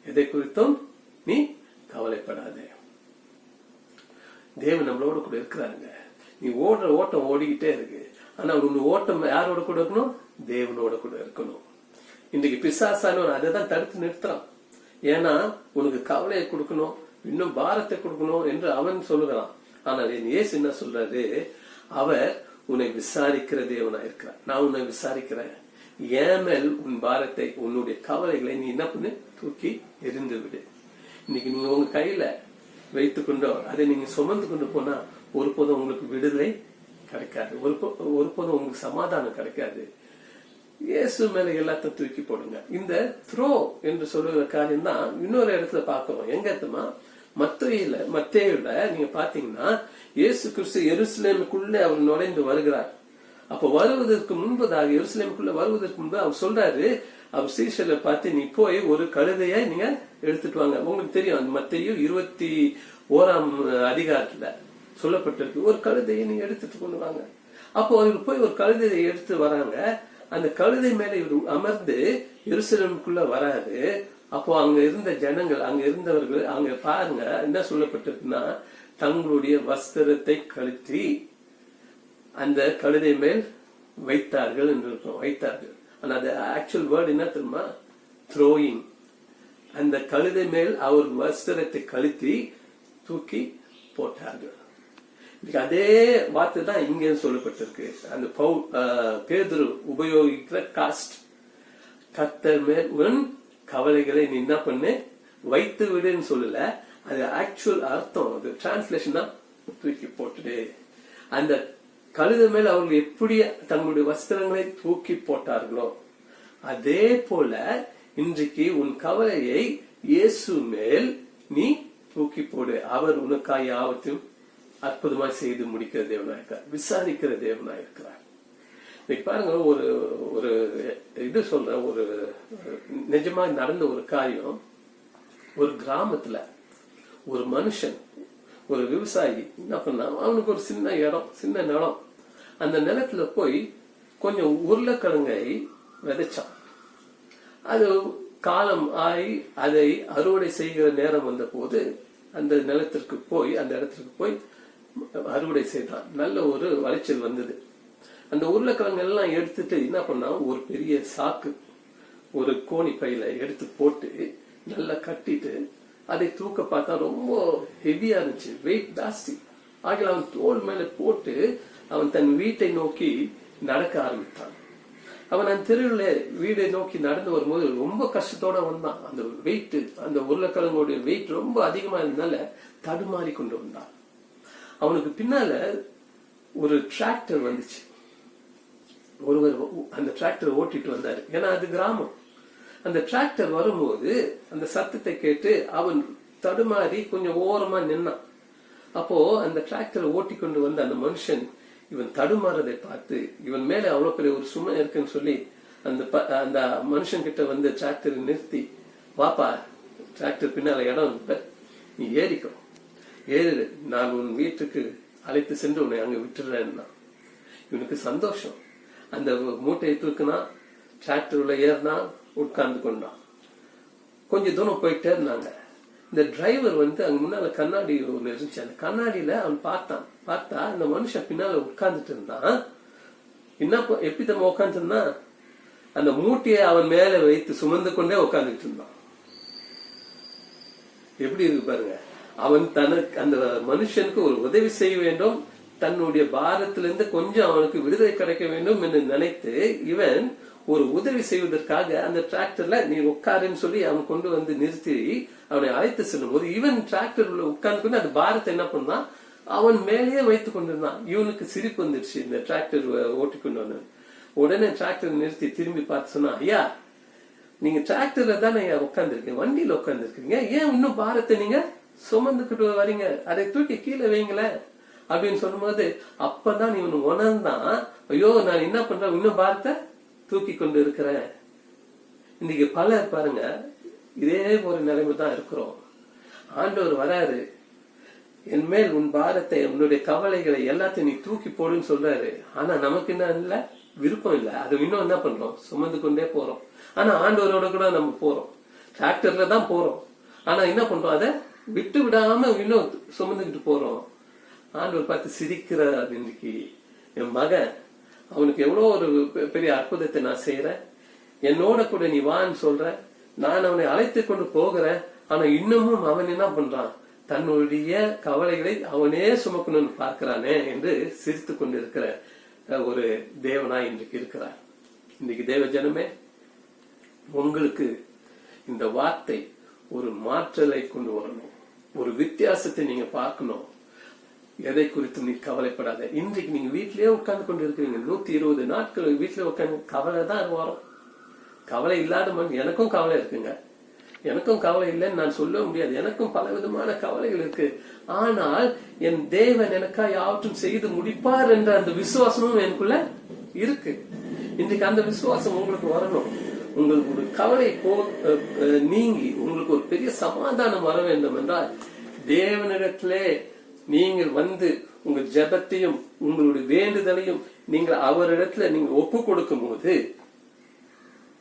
எதை குறித்தும் நீ கவலைப்படாதே, தேவன் நம்மளோட கூட இருக்கிறாங்க. நீ ஓடுற ஓட்டம் ஓடிக்கிட்டே இருக்கு, ஆனா உன் ஓட்டம் யாரோட கூட இருக்கணும்? தேவனோட கூட இருக்கணும். இன்னைக்கு பிசாசானவன் அதை தான் தடுத்து நிறுத்துறான். ஏன்னா உனக்கு கவலையை கொடுக்கணும், இன்னும் பாரத்தை கொடுக்கணும் என்று அவன் சொல்லுகிறான். ஆனால் என் இயேசு என்ன சொல்றாரு? அவர் உன்னை விசாரிக்கிற தேவனா இருக்கிறார். நான் உன்னை விசாரிக்கிறேன். என் மேல் உன் பாரத்தை, உன்னுடைய கவலைகளை நீ என்ன பண்ணு? தூக்கி எரிந்து விடு. இன்னைக்கு நீங்க உங்க கையில வைத்துக் கொண்டோ அதை நீங்க சுமந்து கொண்டு போனா ஒருபோதும் உங்களுக்கு விடுதலை கிடைக்காது, ஒருபோதும் உங்களுக்கு சமாதானம் கிடைக்காது. இயேசு மேல எல்லாத்தையும் தூக்கி போடுங்க. இந்த த்ரோ என்று சொல்லுகிற காரியம் தான் இன்னொரு இடத்துல பாக்குறோம். எங்க இருக்குமா? மத்தேயுல நீங்க பாத்தீங்கன்னா இயேசு கிறிஸ்து எருசலேமுக்குள்ள அவர் நுழைந்து வருகிறார். அப்ப வருவதற்கு முன்பதாக எருசலேமுக்குள்ள வருவதற்கு முன்பு அவர் சொல்றாரு, அவர் சீஷரை பார்த்து, நீ போய் ஒரு கழுதைய நீங்க எடுத்துட்டு வாங்க. உங்களுக்கு தெரியும், அந்த மத்தேயு 21ஆம் அதிகாரத்துல சொல்லப்பட்டிருக்கு, ஒரு கழுதையை நீங்க எடுத்துட்டு கொண்டு வாங்க. அப்போ அவர் போய் ஒரு கழுதையை எடுத்து வராங்க. அந்த கழுதை மேல இவர் அமர்ந்து எருசலேமுக்குள்ள வராரு. அப்போ அங்க இருந்த ஜனங்கள், அங்க இருந்தவர்கள், அங்க பாருங்க என்ன சொல்லப்பட்டிருக்குன்னா, தங்களுடைய வஸ்திரத்தை கழற்றி அந்த கழுதை மேல் வைத்தார்கள் என்று இருக்கும். வைத்தார்கள். ஆனா அது ஆக்சுவல் வேர்டு என்ன தெரியுமா? த்ரோயிங். அந்த கழுதை மேல் அவர் வஸ்திரத்தை கழற்றி தூக்கி போட்டார்கள். அதே வார்த்தை தான் இங்க சொல்லப்பட்டிருக்கு. அந்த பேதுரு உபயோகிக்கிற காஸ்ட், கர்த்தர் மேல் உன் கவலைகளை நீ என்ன பண்ணு, வைத்து விடுன்னு சொல்லல. அது ஆக்சுவல் அர்த்தம், அது டிரான்ஸ்லேஷன் தான், தூக்கி போட்டுடு. அந்த கழுதை மேல் அவர்கள் எப்படி தங்களுடைய வஸ்திரங்களை தூக்கி போட்டார்களோ அதே போல இன்றைக்கு உன் கவலையை இயேசு மேல் நீ தூக்கி போடு. அவர் உனக்காய் யாவத்தையும் அற்புதமாய் செய்து முடிக்கிற தேவனாயிருக்கிறார், விசாரிக்கிற தேவனாயிருக்கிறார். இன்னைக்கு பாருங்க, ஒரு இது சொல்ற, ஒரு நிஜமா நடந்த ஒரு காரியம். ஒரு கிராமத்துல ஒரு மனுஷன், ஒரு விவசாயி என்ன பண்ணா, அவனுக்கு ஒரு சின்ன இடம், சின்ன நிலம். அந்த நிலத்துல போய் கொஞ்சம் உருளைக்கிழங்கை விதைச்சான். அது காலம் ஆகி அதை அறுவடை செய்கிற நேரம் வந்த போது அந்த நிலத்திற்கு போய், அந்த இடத்திற்கு போய் அறுவடை செய்தான். நல்ல ஒரு விளைச்சல் வந்தது. அந்த உருளைக்கிழங்கு எல்லாம் எடுத்துட்டு என்ன பண்ணா, ஒரு பெரிய சாக்கு, ஒரு கோணி பையில எடுத்து போட்டு நல்லா கட்டிட்டு அதை தூக்க பார்த்தா ரொம்ப ஹெவியா இருந்துச்சு, வெயிட் ஜாஸ்தி. ஆகிய அவன் தோல் மேல போட்டு அவன் தன் வீட்டை நோக்கி நடக்க ஆரம்பித்தான். அவன் அந்த தெருவில் வீடை நோக்கி நடந்து வரும்போது ரொம்ப கஷ்டத்தோட வந்தான். அந்த வெயிட், அந்த உருளைக்கிழங்குடைய வெயிட் ரொம்ப அதிகமா இருந்தனால தடுமாறி கொண்டு வந்தான். அவனுக்கு பின்னால ஒரு டிராக்டர் வந்துச்சு. ஒருவர் அந்த டிராக்டர் ஓட்டிட்டு வந்தாரு. ஏன்னா அது கிராமம். அந்த டிராக்டர் வரும்போது அந்த சத்தத்தை கேட்டு அவன் தடுமாறி கொஞ்சம் ஓரமா நின்னான். அப்போ அந்த டிராக்டரை ஓட்டி கொண்டு வந்த அந்த மனுஷன் இவன் தடுமாறதை பார்த்து, இவன் மேல அவ்வளவு பெரிய ஒரு சுமை இருக்குன்னு சொல்லி அந்த மனுஷன் கிட்ட வந்து டிராக்டரை நிறுத்தி, வாப்பா, டிராக்டர் பின்னால இடம் நீ ஏறிக்கோ, ஏறு, நான் உன் வீட்டுக்கு அழைத்து சென்று உன்னை அங்க விட்டுறேன்னா. இவனுக்கு சந்தோஷம். அந்த மூட்டையை தூக்குனா, டிராக்டர் உள்ள ஏறினா, உட்கார்ந்து கொண்டான். கொஞ்ச தூரம் போயிட்டே இருந்தாங்க. இந்த டிரைவர் வந்து அங்க முன்னால கண்ணாடி ஒண்ணு இருந்துச்சு. அந்த கண்ணாடியில அவன் பார்த்தா அந்த மனுஷன் பின்னால உட்கார்ந்துட்டு இருந்தான். என்ன எப்படி நம்ம உட்கார்ந்து இருந்தான், அந்த மூட்டையை அவன் மேல வைத்து சுமந்து கொண்டே உட்கார்ந்துட்டு இருந்தான். எப்படி இருக்கு பாருங்க. அவன் தனக்கு, அந்த மனுஷனுக்கு ஒரு உதவி செய்ய வேண்டும், தன்னுடைய பாரத்திலிருந்து கொஞ்சம் அவனுக்கு விடுதலை கிடைக்க வேண்டும் என்று நினைத்து இவன் ஒரு உதவி செய்வதற்காக அந்த டிராக்டர்ல நீ உட்காருன்னு சொல்லி அவன் கொண்டு வந்து நிறுத்தி அவனை அழைத்து செல்லும் போது இவன் டிராக்டர் உள்ள உட்கார்ந்து அந்த பாரத்தை என்ன பண்ணான், அவன் மேலேயே வைத்துக் கொண்டிருந்தான். இவனுக்கு சிரிப்பு வந்துடுச்சு. இந்த டிராக்டர் ஓட்டி கொண்டு வந்தான். உடனே டிராக்டர் நிறுத்தி திரும்பி பார்த்து சொன்னா, ஐயா, நீங்க டிராக்டர்ல தானே உட்கார்ந்து இருக்கீங்க, வண்டியில உட்கார்ந்து இருக்கீங்க, ஏன் இன்னும் பாரத்தை நீங்க சுமந்துக்கிட்டு வரீங்க, அதை தூக்கி கீழே வைங்களேன் அப்படின்னு சொல்லும்போது அப்பதான் இவன் உணர்ந்தான், ஐயோ நான் என்ன பண்றேன், இன்னும் பாரத்தை தூக்கி கொண்டு இருக்கிறேன். இன்னைக்கு பலர் பாருங்க இதே ஒரு நிலைமை தான் இருக்கிறோம். ஆண்டவர் வராரு, என் மேல் உன் பாரத்தை, உன்னுடைய கவலைகளை எல்லாத்தையும் நீ தூக்கி போடுன்னு சொல்றாரு. ஆனா நமக்கு என்ன இல்ல, விருப்பம் இல்ல. அது இன்னும் என்ன பண்றோம், சுமந்து கொண்டே போறோம். ஆனா ஆண்டவரோட கூட நம்ம போறோம், டிராக்டர்ல தான் போறோம். ஆனா என்ன பண்றோம், அதை விட்டு விடாம இன்னும் சுமந்துக்கிட்டு போறோம். ஆண்டவர் பார்த்து சிரிக்கிறார். இன்னைக்கு என் மகன், அவனுக்கு எவ்வளவு ஒரு பெரிய அற்புதத்தை நான் செய்யறேன், என்னோட கூட நீ வான்னு சொல்ற, நான் அவனை அழைத்து கொண்டு போகிறேன். ஆனா இன்னமும் அவன் என்ன பண்றான், தன்னுடைய கவலைகளை அவனே சுமக்கணும்னு பார்க்கிறானே என்று சிரித்து கொண்டு இருக்கிற ஒரு தேவனாய் இன்றைக்கு இருக்கிறார். இன்னைக்கு தேவ ஜனமே, உங்களுக்கு இந்த வார்த்தை ஒரு மாற்றலை கொண்டு வரணும், ஒரு வித்தியாசத்தை நீங்க பார்க்கணும். எதை குறித்து நீ கவலைப்படாத. இன்றைக்கு நீங்க வீட்லயே உட்கார்ந்து கொண்டு இருக்கிறீங்க, 120 நாட்கள் வீட்டுல உட்காந்து கவலை தான் வரும். கவலை இல்லாத மண், எனக்கும் கவலை இருக்குங்க. எனக்கும் கவலை இல்லைன்னு நான் சொல்ல முடியாது. எனக்கும் பல விதமான கவலைகள் இருக்கு. ஆனால் என் தேவன் எனக்கா யாவற்றும் செய்து முடிப்பார் என்ற அந்த விசுவாசமும் எனக்குள்ள இருக்கு. இன்றைக்கு அந்த விசுவாசம் உங்களுக்கு வரணும். உங்களுக்கு ஒரு கவலை நீங்கி உங்களுக்கு ஒரு பெரிய சமாதானம் வர வேண்டும் என்றால் தேவனிடத்திலே நீங்கள் வந்து உங்க ஜெபத்தையும் உங்களுடைய வேண்டுதலையும் நீங்கள் அவரிடத்துல நீங்க ஒப்பு கொடுக்கும் போது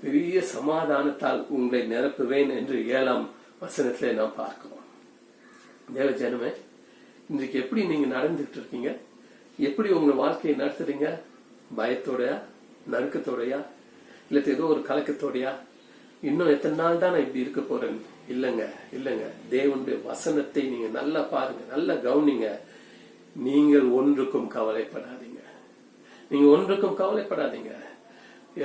பெரிய சமாதானத்தால் உங்களை நிரப்புவேன் என்று 7ஆம் வசனத்திலே நாம் பார்க்கிறோம். தேவ ஜனமே, இன்றைக்கு எப்படி நீங்க நடந்துட்டு இருக்கீங்க? எப்படி உங்க வாழ்க்கையை நடத்துறீங்க? பயத்தோடயா, நறுக்கத்தோடயா, இல்ல ஏதோ ஒரு கலக்கத்தோடயா? இன்னும் எத்தனை நாள் தான் நான் இப்படி இருக்க போறேன்? இல்லங்க இல்லங்க, தேவனுடைய வசனத்தை நீங்க நல்லா பாருங்க, நல்லா கவனிங்க. நீங்கள் ஒன்றுக்கும் கவலைப்படாதீங்க. நீங்க ஒன்றுக்கும் கவலைப்படாதீங்க.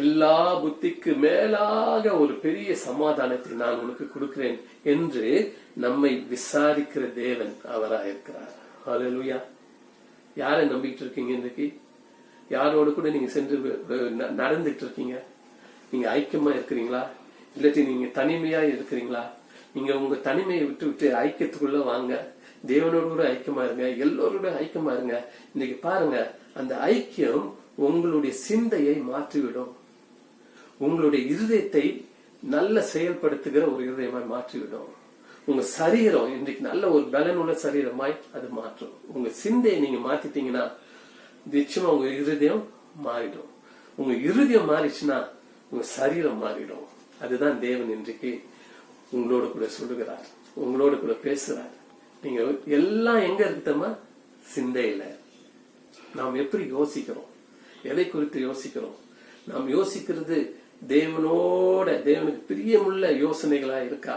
எல்லா புத்திக்கு மேலாக ஒரு பெரிய சமாதானத்தை நான் உனக்கு கொடுக்கிறேன் என்று நம்மை விசாரிக்கிற தேவன் அவராயிருக்கிறார். ஹல்லேலூயா. யாரை நம்பிட்டு இருக்கீங்க இன்றைக்கு? யாரோடு கூட நீங்க சென்று நடந்துட்டு இருக்கீங்க? நீங்க ஐக்கியமா இருக்கிறீங்களா? இல்லாட்டி நீங்க தனிமையா இருக்கிறீங்களா? நீங்க உங்க தனிமையை விட்டு விட்டு ஐக்கியத்துக்குள்ள வாங்க. தேவனோடு கூட ஐக்கியமா இருங்க, எல்லோரோட ஐக்கியமா இருங்க. இன்னைக்கு பாருங்க, அந்த ஐக்கியம் உங்களுடைய சிந்தையை மாற்றிவிடும். உங்களுடைய இருதயத்தை நல்ல செயல்படுத்துகிற ஒரு இருதயமாய் மாற்றிவிடும். உங்க சரீரம் இன்றைக்கு நல்ல ஒரு பலனுள்ள சரீரமாய் அது மாற்றும். உங்க சிந்தையை நீங்க மாத்திட்டீங்கன்னா நிச்சயமா உங்க இருதயம் மாறிடும். உங்க இருதயம் மாறிச்சுன்னா உங்க சரீரம் மாறிடும். அதுதான் தேவன் இன்றைக்கு உங்களோட கூட சொல்லுகிறார், உங்களோட கூட பேசுறார். நீங்க எல்லாம் எங்க இருக்குதமா? சிந்தையில. நாம் எப்படி யோசிக்கிறோம், எதை குறித்து யோசிக்கிறோம்? நாம் யோசிக்கிறது தேவனுக்கு பிரியமுள்ள யோசனைகளா இருக்கா?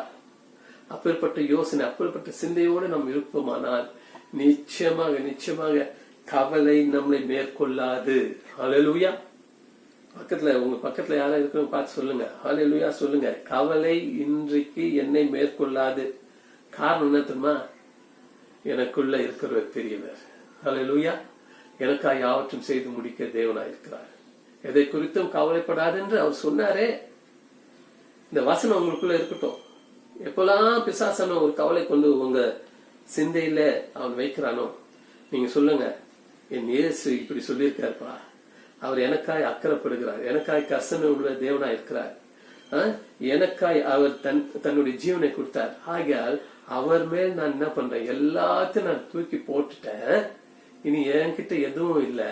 அப்பேற்பட்ட யோசனை, அப்பேற்பட்ட சிந்தையோடு நாம் இருப்போமானால் நிச்சயமாக நிச்சயமாக கவலை நம்மளை மேற்கொள்ளாது. ஹல்லேலூயா. உங்க பக்கத்துல யாரா இருக்கிறவங்க பார்த்து சொல்லுங்க, ஹல்லேலூயா சொல்லுங்க. கவலை இன்றைக்கு என்னை மேற்கொள்ளாது. காரணம் என்ன தெரியுமா? எனக்குள்ள இருக்கிறவர் பெரியவர். ஹல்லேலூயா. எனக்கா யாவற்றும் செய்து முடிக்க தேவனாய் இருக்கிறார். எதை குறித்தும் கவலைப்படாது என்று அவர் சொன்னாரே. இந்த வசனம் உங்களுக்குள்ள இருக்கட்டும். எப்பெல்லாம் பிசாசான ஒரு கவலை கொண்டு உங்க சிந்தையில அவன் வைக்கிறானோ, நீங்க சொல்லுங்க, என் இயேசு இப்படி சொல்லியிருக்காருப்பா, அவர் எனக்காய் அக்கறைப்படுகிறார், எனக்காய் கர்சனை உள்ள தேவனாய் இருக்கிறார், எனக்காய் அவர் தன்னுடைய ஜீவனை கொடுத்தார். ஆகையால் அவர் மேல் நான் என்ன பண்றேன்? எல்லாத்தையும் நான் தூக்கி போட்டுட்டேன். இனி என்கிட்ட எதுவும் இல்லை.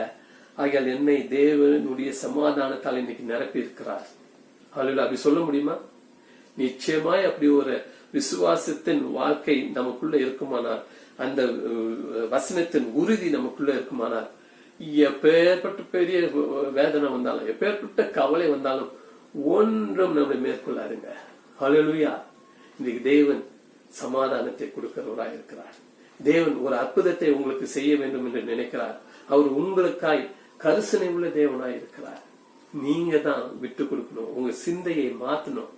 ஆகையால் என்னை தேவனுடைய சமாதானத்தால் இன்னைக்கு நிரப்பி இருக்கிறார். அப்படி சொல்ல முடியுமா? நிச்சயமாய் அப்படி ஒரு விசுவாசத்தின் வாழ்க்கை நமக்குள்ள இருக்குமானால், அந்த வசனத்தின் உறுதி நமக்குள்ள இருக்குமானால், எப்பேற்பட்ட பெரிய வேதனை வந்தாலும், எப்பேற்பட்ட கவலை வந்தாலும் ஒன்றும் நம்மளை மேற்கொள்ளாருங்க. ஹல்லேலூயா. இன்னைக்கு தேவன் சமாதானத்தை கொடுக்கிறவராய் இருக்கிறார். தேவன் ஒரு அற்புதத்தை உங்களுக்கு செய்ய வேண்டும் என்று நினைக்கிறார். அவர் உங்களுக்காய் கரிசனை உள்ள தேவனாய் இருக்கிறார். நீங்க தான் விட்டு கொடுக்கணும். உங்க சிந்தையை மாத்தணும்.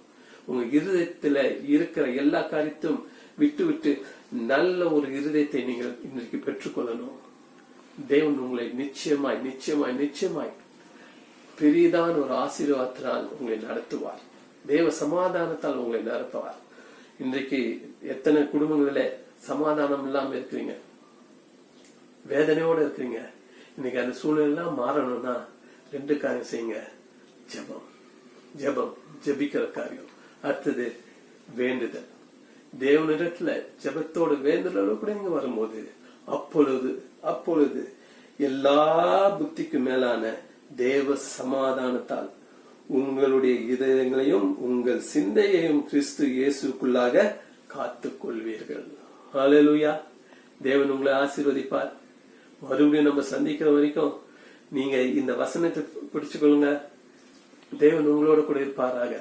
உங்க இருதயத்துல இருக்கிற எல்லா காரியத்தையும் விட்டு விட்டு நல்ல ஒரு இருதயத்தை நீங்கள் இன்றைக்கு பெற்றுக்கொள்ளணும். தேவன் உங்களை நிச்சயமாய் நிச்சயமாய் நிச்சயமாய் பெரியதான ஒரு ஆசீர்வாதத்தினால் உங்களை நடத்துவார். தேவ சமாதானத்தால் உங்களை நடத்துவார். இன்றைக்கு எத்தனை குடும்பங்களில சமாதானம் இல்லாம இருக்கிறீங்க, வேதனையோட இருக்கிறீங்க. இன்னைக்கு அந்த சூழ்நிலாம் மாறணும்னா 2 காரியம் செய்யுங்க. ஜெபம், ஜெபிக்கிற காரியம். அடுத்தது வேண்டுதல். தேவனிடத்துல ஜெபத்தோடு வேண்டுதலோடு கூட இங்க வரும்போது அப்பொழுது எல்லா புத்திக்கு மேலான தேவ சமாதானத்தால் உங்களுடைய இதயங்களையும் உங்கள் சிந்தையையும் கிறிஸ்து இயேசுக்குள்ளாக காத்துக் கொள்வீர்கள். ஹல்லேலூயா. தேவன் உங்களை ஆசீர்வதிப்பார். மறுபடியும் நம்ம சந்திக்கிற வரைக்கும் நீங்க இந்த வசனத்தை பிடிச்சுக்கொள்ளுங்க. தேவன் உங்களோட கூட இருப்பாராக.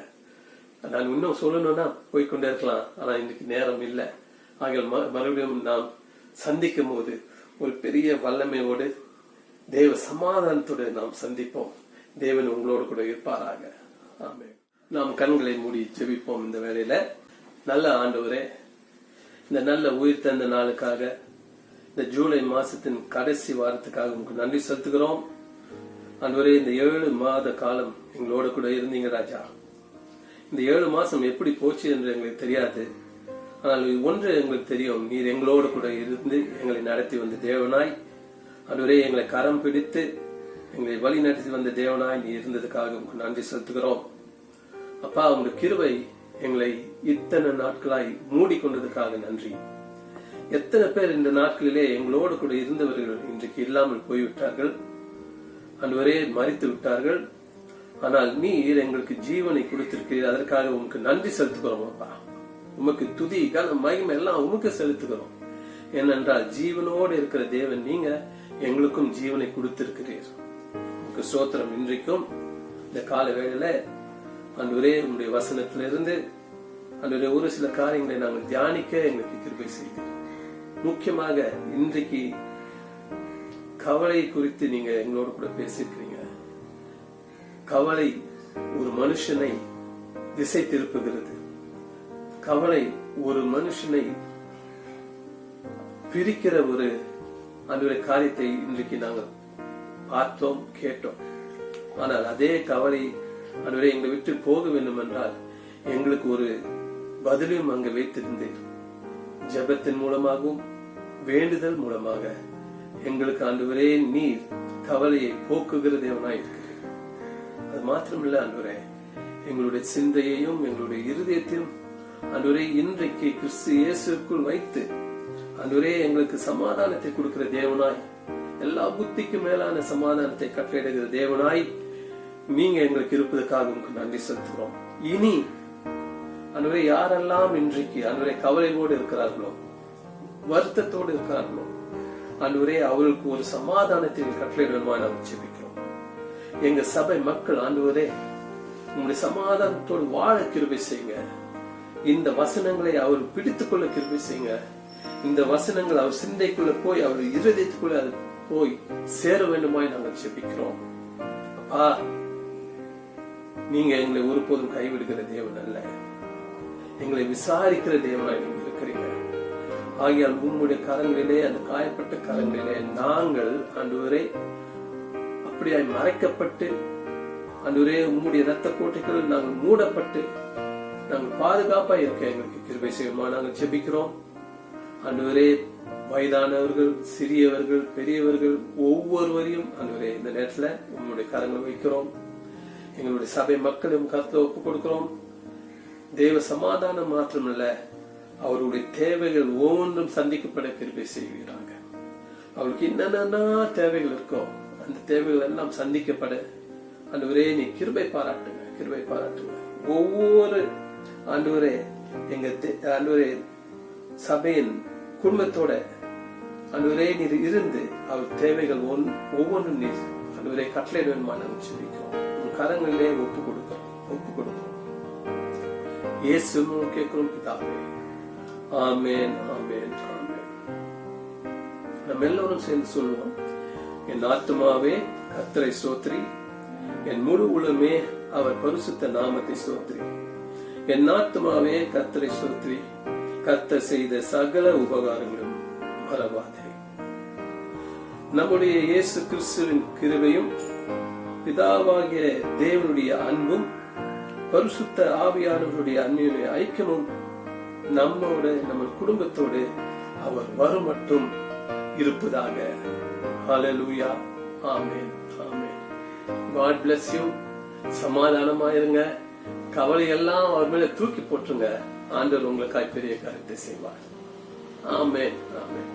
நான் இன்னும் சொல்லணும்னா போய்கொண்டே இருக்கலாம், ஆனா இன்னைக்கு நேரம் இல்லை. ஆகிய மறுபடியும் நாம் சந்திக்கும் போது ஒரு பெரிய வல்லமையோடு தேவ சமாதானத்தோடு நாம் சந்திப்போம். தேவன் உங்களோடு கூட இருப்பாராக. ஆமென். நாம் கண்களை மூடி ஜெபிப்போம். இந்த வேளையில நல்ல ஆண்டவரே, இந்த நல்ல உயிர் தந்த நாளுக்காக, இந்த ஜூலை மாசத்தின் கடைசி வாரத்துக்காக உங்களுக்கு நன்றி செலுத்துகிறோம். ஆண்டவரே, இந்த 7 மாத காலம் எங்களோட கூட இருந்தீங்க ராஜா. இந்த 7 மாசம் எப்படி போச்சு என்று எங்களுக்கு தெரியாது. ஆனால் ஒன்று எங்களுக்கு தெரியும், நீர் எங்களோடு கூட இருந்து எங்களை நடத்தி வந்த தேவனாய், அதுவரை எங்களை கரம் பிடித்து எங்களை வழி நடத்தி வந்த தேவனாய் நீ இருந்ததுக்காக உங்களுக்கு நன்றி செலுத்துகிறோம். அப்பா, உங்க கிருபை எங்களை இத்தனை நாட்களாய் மூடிக்கொண்டதுக்காக நன்றி. எத்தனை பேர் இந்த நாட்களிலே எங்களோடு கூட இருந்தவர்கள் இன்றைக்கு இல்லாமல் போய்விட்டார்கள், அதுவரை மரித்து விட்டார்கள். ஆனால் நீர் எங்களுக்கு ஜீவனை கொடுத்திருக்கிறீர், அதற்காக உமக்கு நன்றி செலுத்துகிறோம். அப்பா, உமக்கு துதி கன மகிமை எல்லாம் உமக்கு செலுத்துகிறோம். ஏனென்றால் ஜீவனோடு இருக்கிற தேவன் நீங்க எங்களுக்கும் ஜீவனை கொடுத்திருக்கிறீர். உமக்கு ஸ்தோத்திரம். இன்றைக்கும் இந்த கால வேளையில ஆண்டவரே உங்களுடைய வசனத்திலிருந்து ஆண்டவரே ஒரு சில காரியங்களை நாங்கள் தியானிக்க எங்களுக்கு கிருபை செய்தீர். முக்கியமாக இன்றைக்கு கவலை குறித்து நீங்க எங்களோடு கூட பேசியிருக்கிறீங்க. கவலை ஒரு மனுஷனை திசை திருப்புகிறது. கவலை ஒரு மனுஷனை பிரிக்கிற ஒரு அந்த காரியத்தை இன்றைக்கு நாங்கள் பார்த்தோம், கேட்டோம். ஆனால் அதே கவலை அதுவரை எங்களை விட்டு போக வேண்டும் என்றால் எங்களுக்கு ஒரு பதிலையும் அங்கு வைத்திருந்தேன். ஜெபத்தின் மூலமாகவும் வேண்டுதல் மூலமாக எங்களுக்கு ஆண்டவரே நீர் கவலையை போக்குகிற தேவனாய் இருக்கிறீர். அது மாத்திரமில்ல ஆண்டவரே, எங்களுடைய சிந்தையையும் எங்களுடைய இருதயத்தையும் ஆண்டவரே இன்றைக்கு கிறிஸ்து இயேசுக்குள் வைத்து ஆண்டவரே எங்களுக்கு சமாதானத்தை கொடுக்கிற தேவனாய், எல்லா புத்திக்கு மேலான சமாதானத்தை கட்டளையிடுகிற தேவனாய் நீங்க எங்களுக்கு இருப்பதற்காக உங்களுக்கு நன்றி செலுத்துகிறோம். இனி ஆண்டவரே யாரெல்லாம் இன்றைக்கு ஆண்டவரே கவலையோடு இருக்கிறார்களோ, வருத்தத்தோடு இருக்கிறார்களோ, ஆண்டவரே அவர்களுக்கு ஒரு சமாதானத்தை கட்டளையிடுமா நாங்கள் ஜெபிக்கிறோம். எங்க சபை மக்கள் ஆண்டவரே உங்களுடைய சமாதானத்தோடு வாழ கிருபை செய்யுங்க. இந்த வசனங்களை அவர் பிடித்துக் கொள்ள கிருபை செய்யுங்க. இந்த வசனங்கள் அவர் சிந்தைக்குள்ள போய் அவர் இருதயத்துக்குள்ள அது போய் சேர வேண்டுமாய் நாங்கள் ஜெபிக்கிறோம். அப்பா, நீங்க எங்களை ஒருபோதும் கைவிடுகிற தேவன் அல்ல, எங்களை விசாரிக்கிற தேவனாய் நீங்க இருக்கிறீங்க. ஆகியால் உங்களுடைய கரங்களிலே, அந்த காயப்பட்ட கரங்களிலே நாங்கள் ஆண்டவரே அப்படியாய் மறைக்கப்பட்டு ஆண்டவரே உங்களுடைய இரத்த கோட்டைகள் நாங்கள் மூடப்பட்டு நாங்கள் பாதுகாப்பா இருக்க எங்களுக்கு கிருபை செய்யுமா நாங்கள் ஜெபிக்கிறோம். ஆண்டவரே வயதானவர்கள், சிறியவர்கள், பெரியவர்கள் ஒவ்வொருவரையும் ஆண்டவரே இந்த நேரத்துல உங்களுடைய கரங்கள் வைக்கிறோம். எங்களுடைய சபை மக்களும் கருத்தை ஒப்புக் கொடுக்கிறோம். தேவ சமாதானம் மாற்றமல்ல, அவருடைய தேவைகள் ஒவ்வொன்றும் சந்திக்கப்பட கிருபை செய்கிறாங்க. அவளுக்கு என்னென்ன தேவைகள் இருக்கோ அந்த தேவைகள் எல்லாம் சந்திக்கப்பட ஆண்டவரே நீ கிருபை பாராட்டுங்க, கிருபை பாராட்டுங்க. ஒவ்வொரு ஆண்டவரே எங்க ஆண்டவரே சபையின் குடும்பத்தோட ஆண்டவரே நீர் இருந்து அவர் தேவைகள் ஒவ்வொன்றும் நீர் ஆண்டவரே கட்டளையிட வேண்டுமா நாங்கள் சொல்லிக்கிறோம். உன் கரங்களிலே ஒப்பு கொடுக்கிறோம். இயேசு கேட்கிறோம் பிதாவே. ஆமென், ஆமென், ஆமென். நம்ம எல்லோரும் சேர்ந்து சொல்லுவோம். என் ஆத்துமாவே கர்த்தரை ஸ்தோத்திரி, என் முழு உலகமே அவர் பரிசுத்த நாமத்தை ஸ்தோத்திரி. என் ஆத்துமாவே கர்த்தரை ஸ்தோத்திரி, கர்த்தர் செய்த சகல உபகாரங்களும் மறவாதே. நம்முடைய இயேசு கிறிஸ்துவின் கிருபையும் பிதாவாகிய தேவனுடைய அன்பும் பரிசுத்த ஆவியானவருடைய அன்பினுடைய ஐக்கியமும் நம்மோட நம்ம குடும்பத்தோடு அவர் வரும் மட்டும் இருப்பதாக. ஹல்லேலூயா. ஆமென், ஆமென். God bless you. சமாதானமாயிருங்க. கவலை எல்லாம் அவர் மேல தூக்கி போட்டுருங்க. ஆண்டவர் உங்களுக்காய் பெரிய காரியத்தை செய்வார். ஆமென், ஆமென்.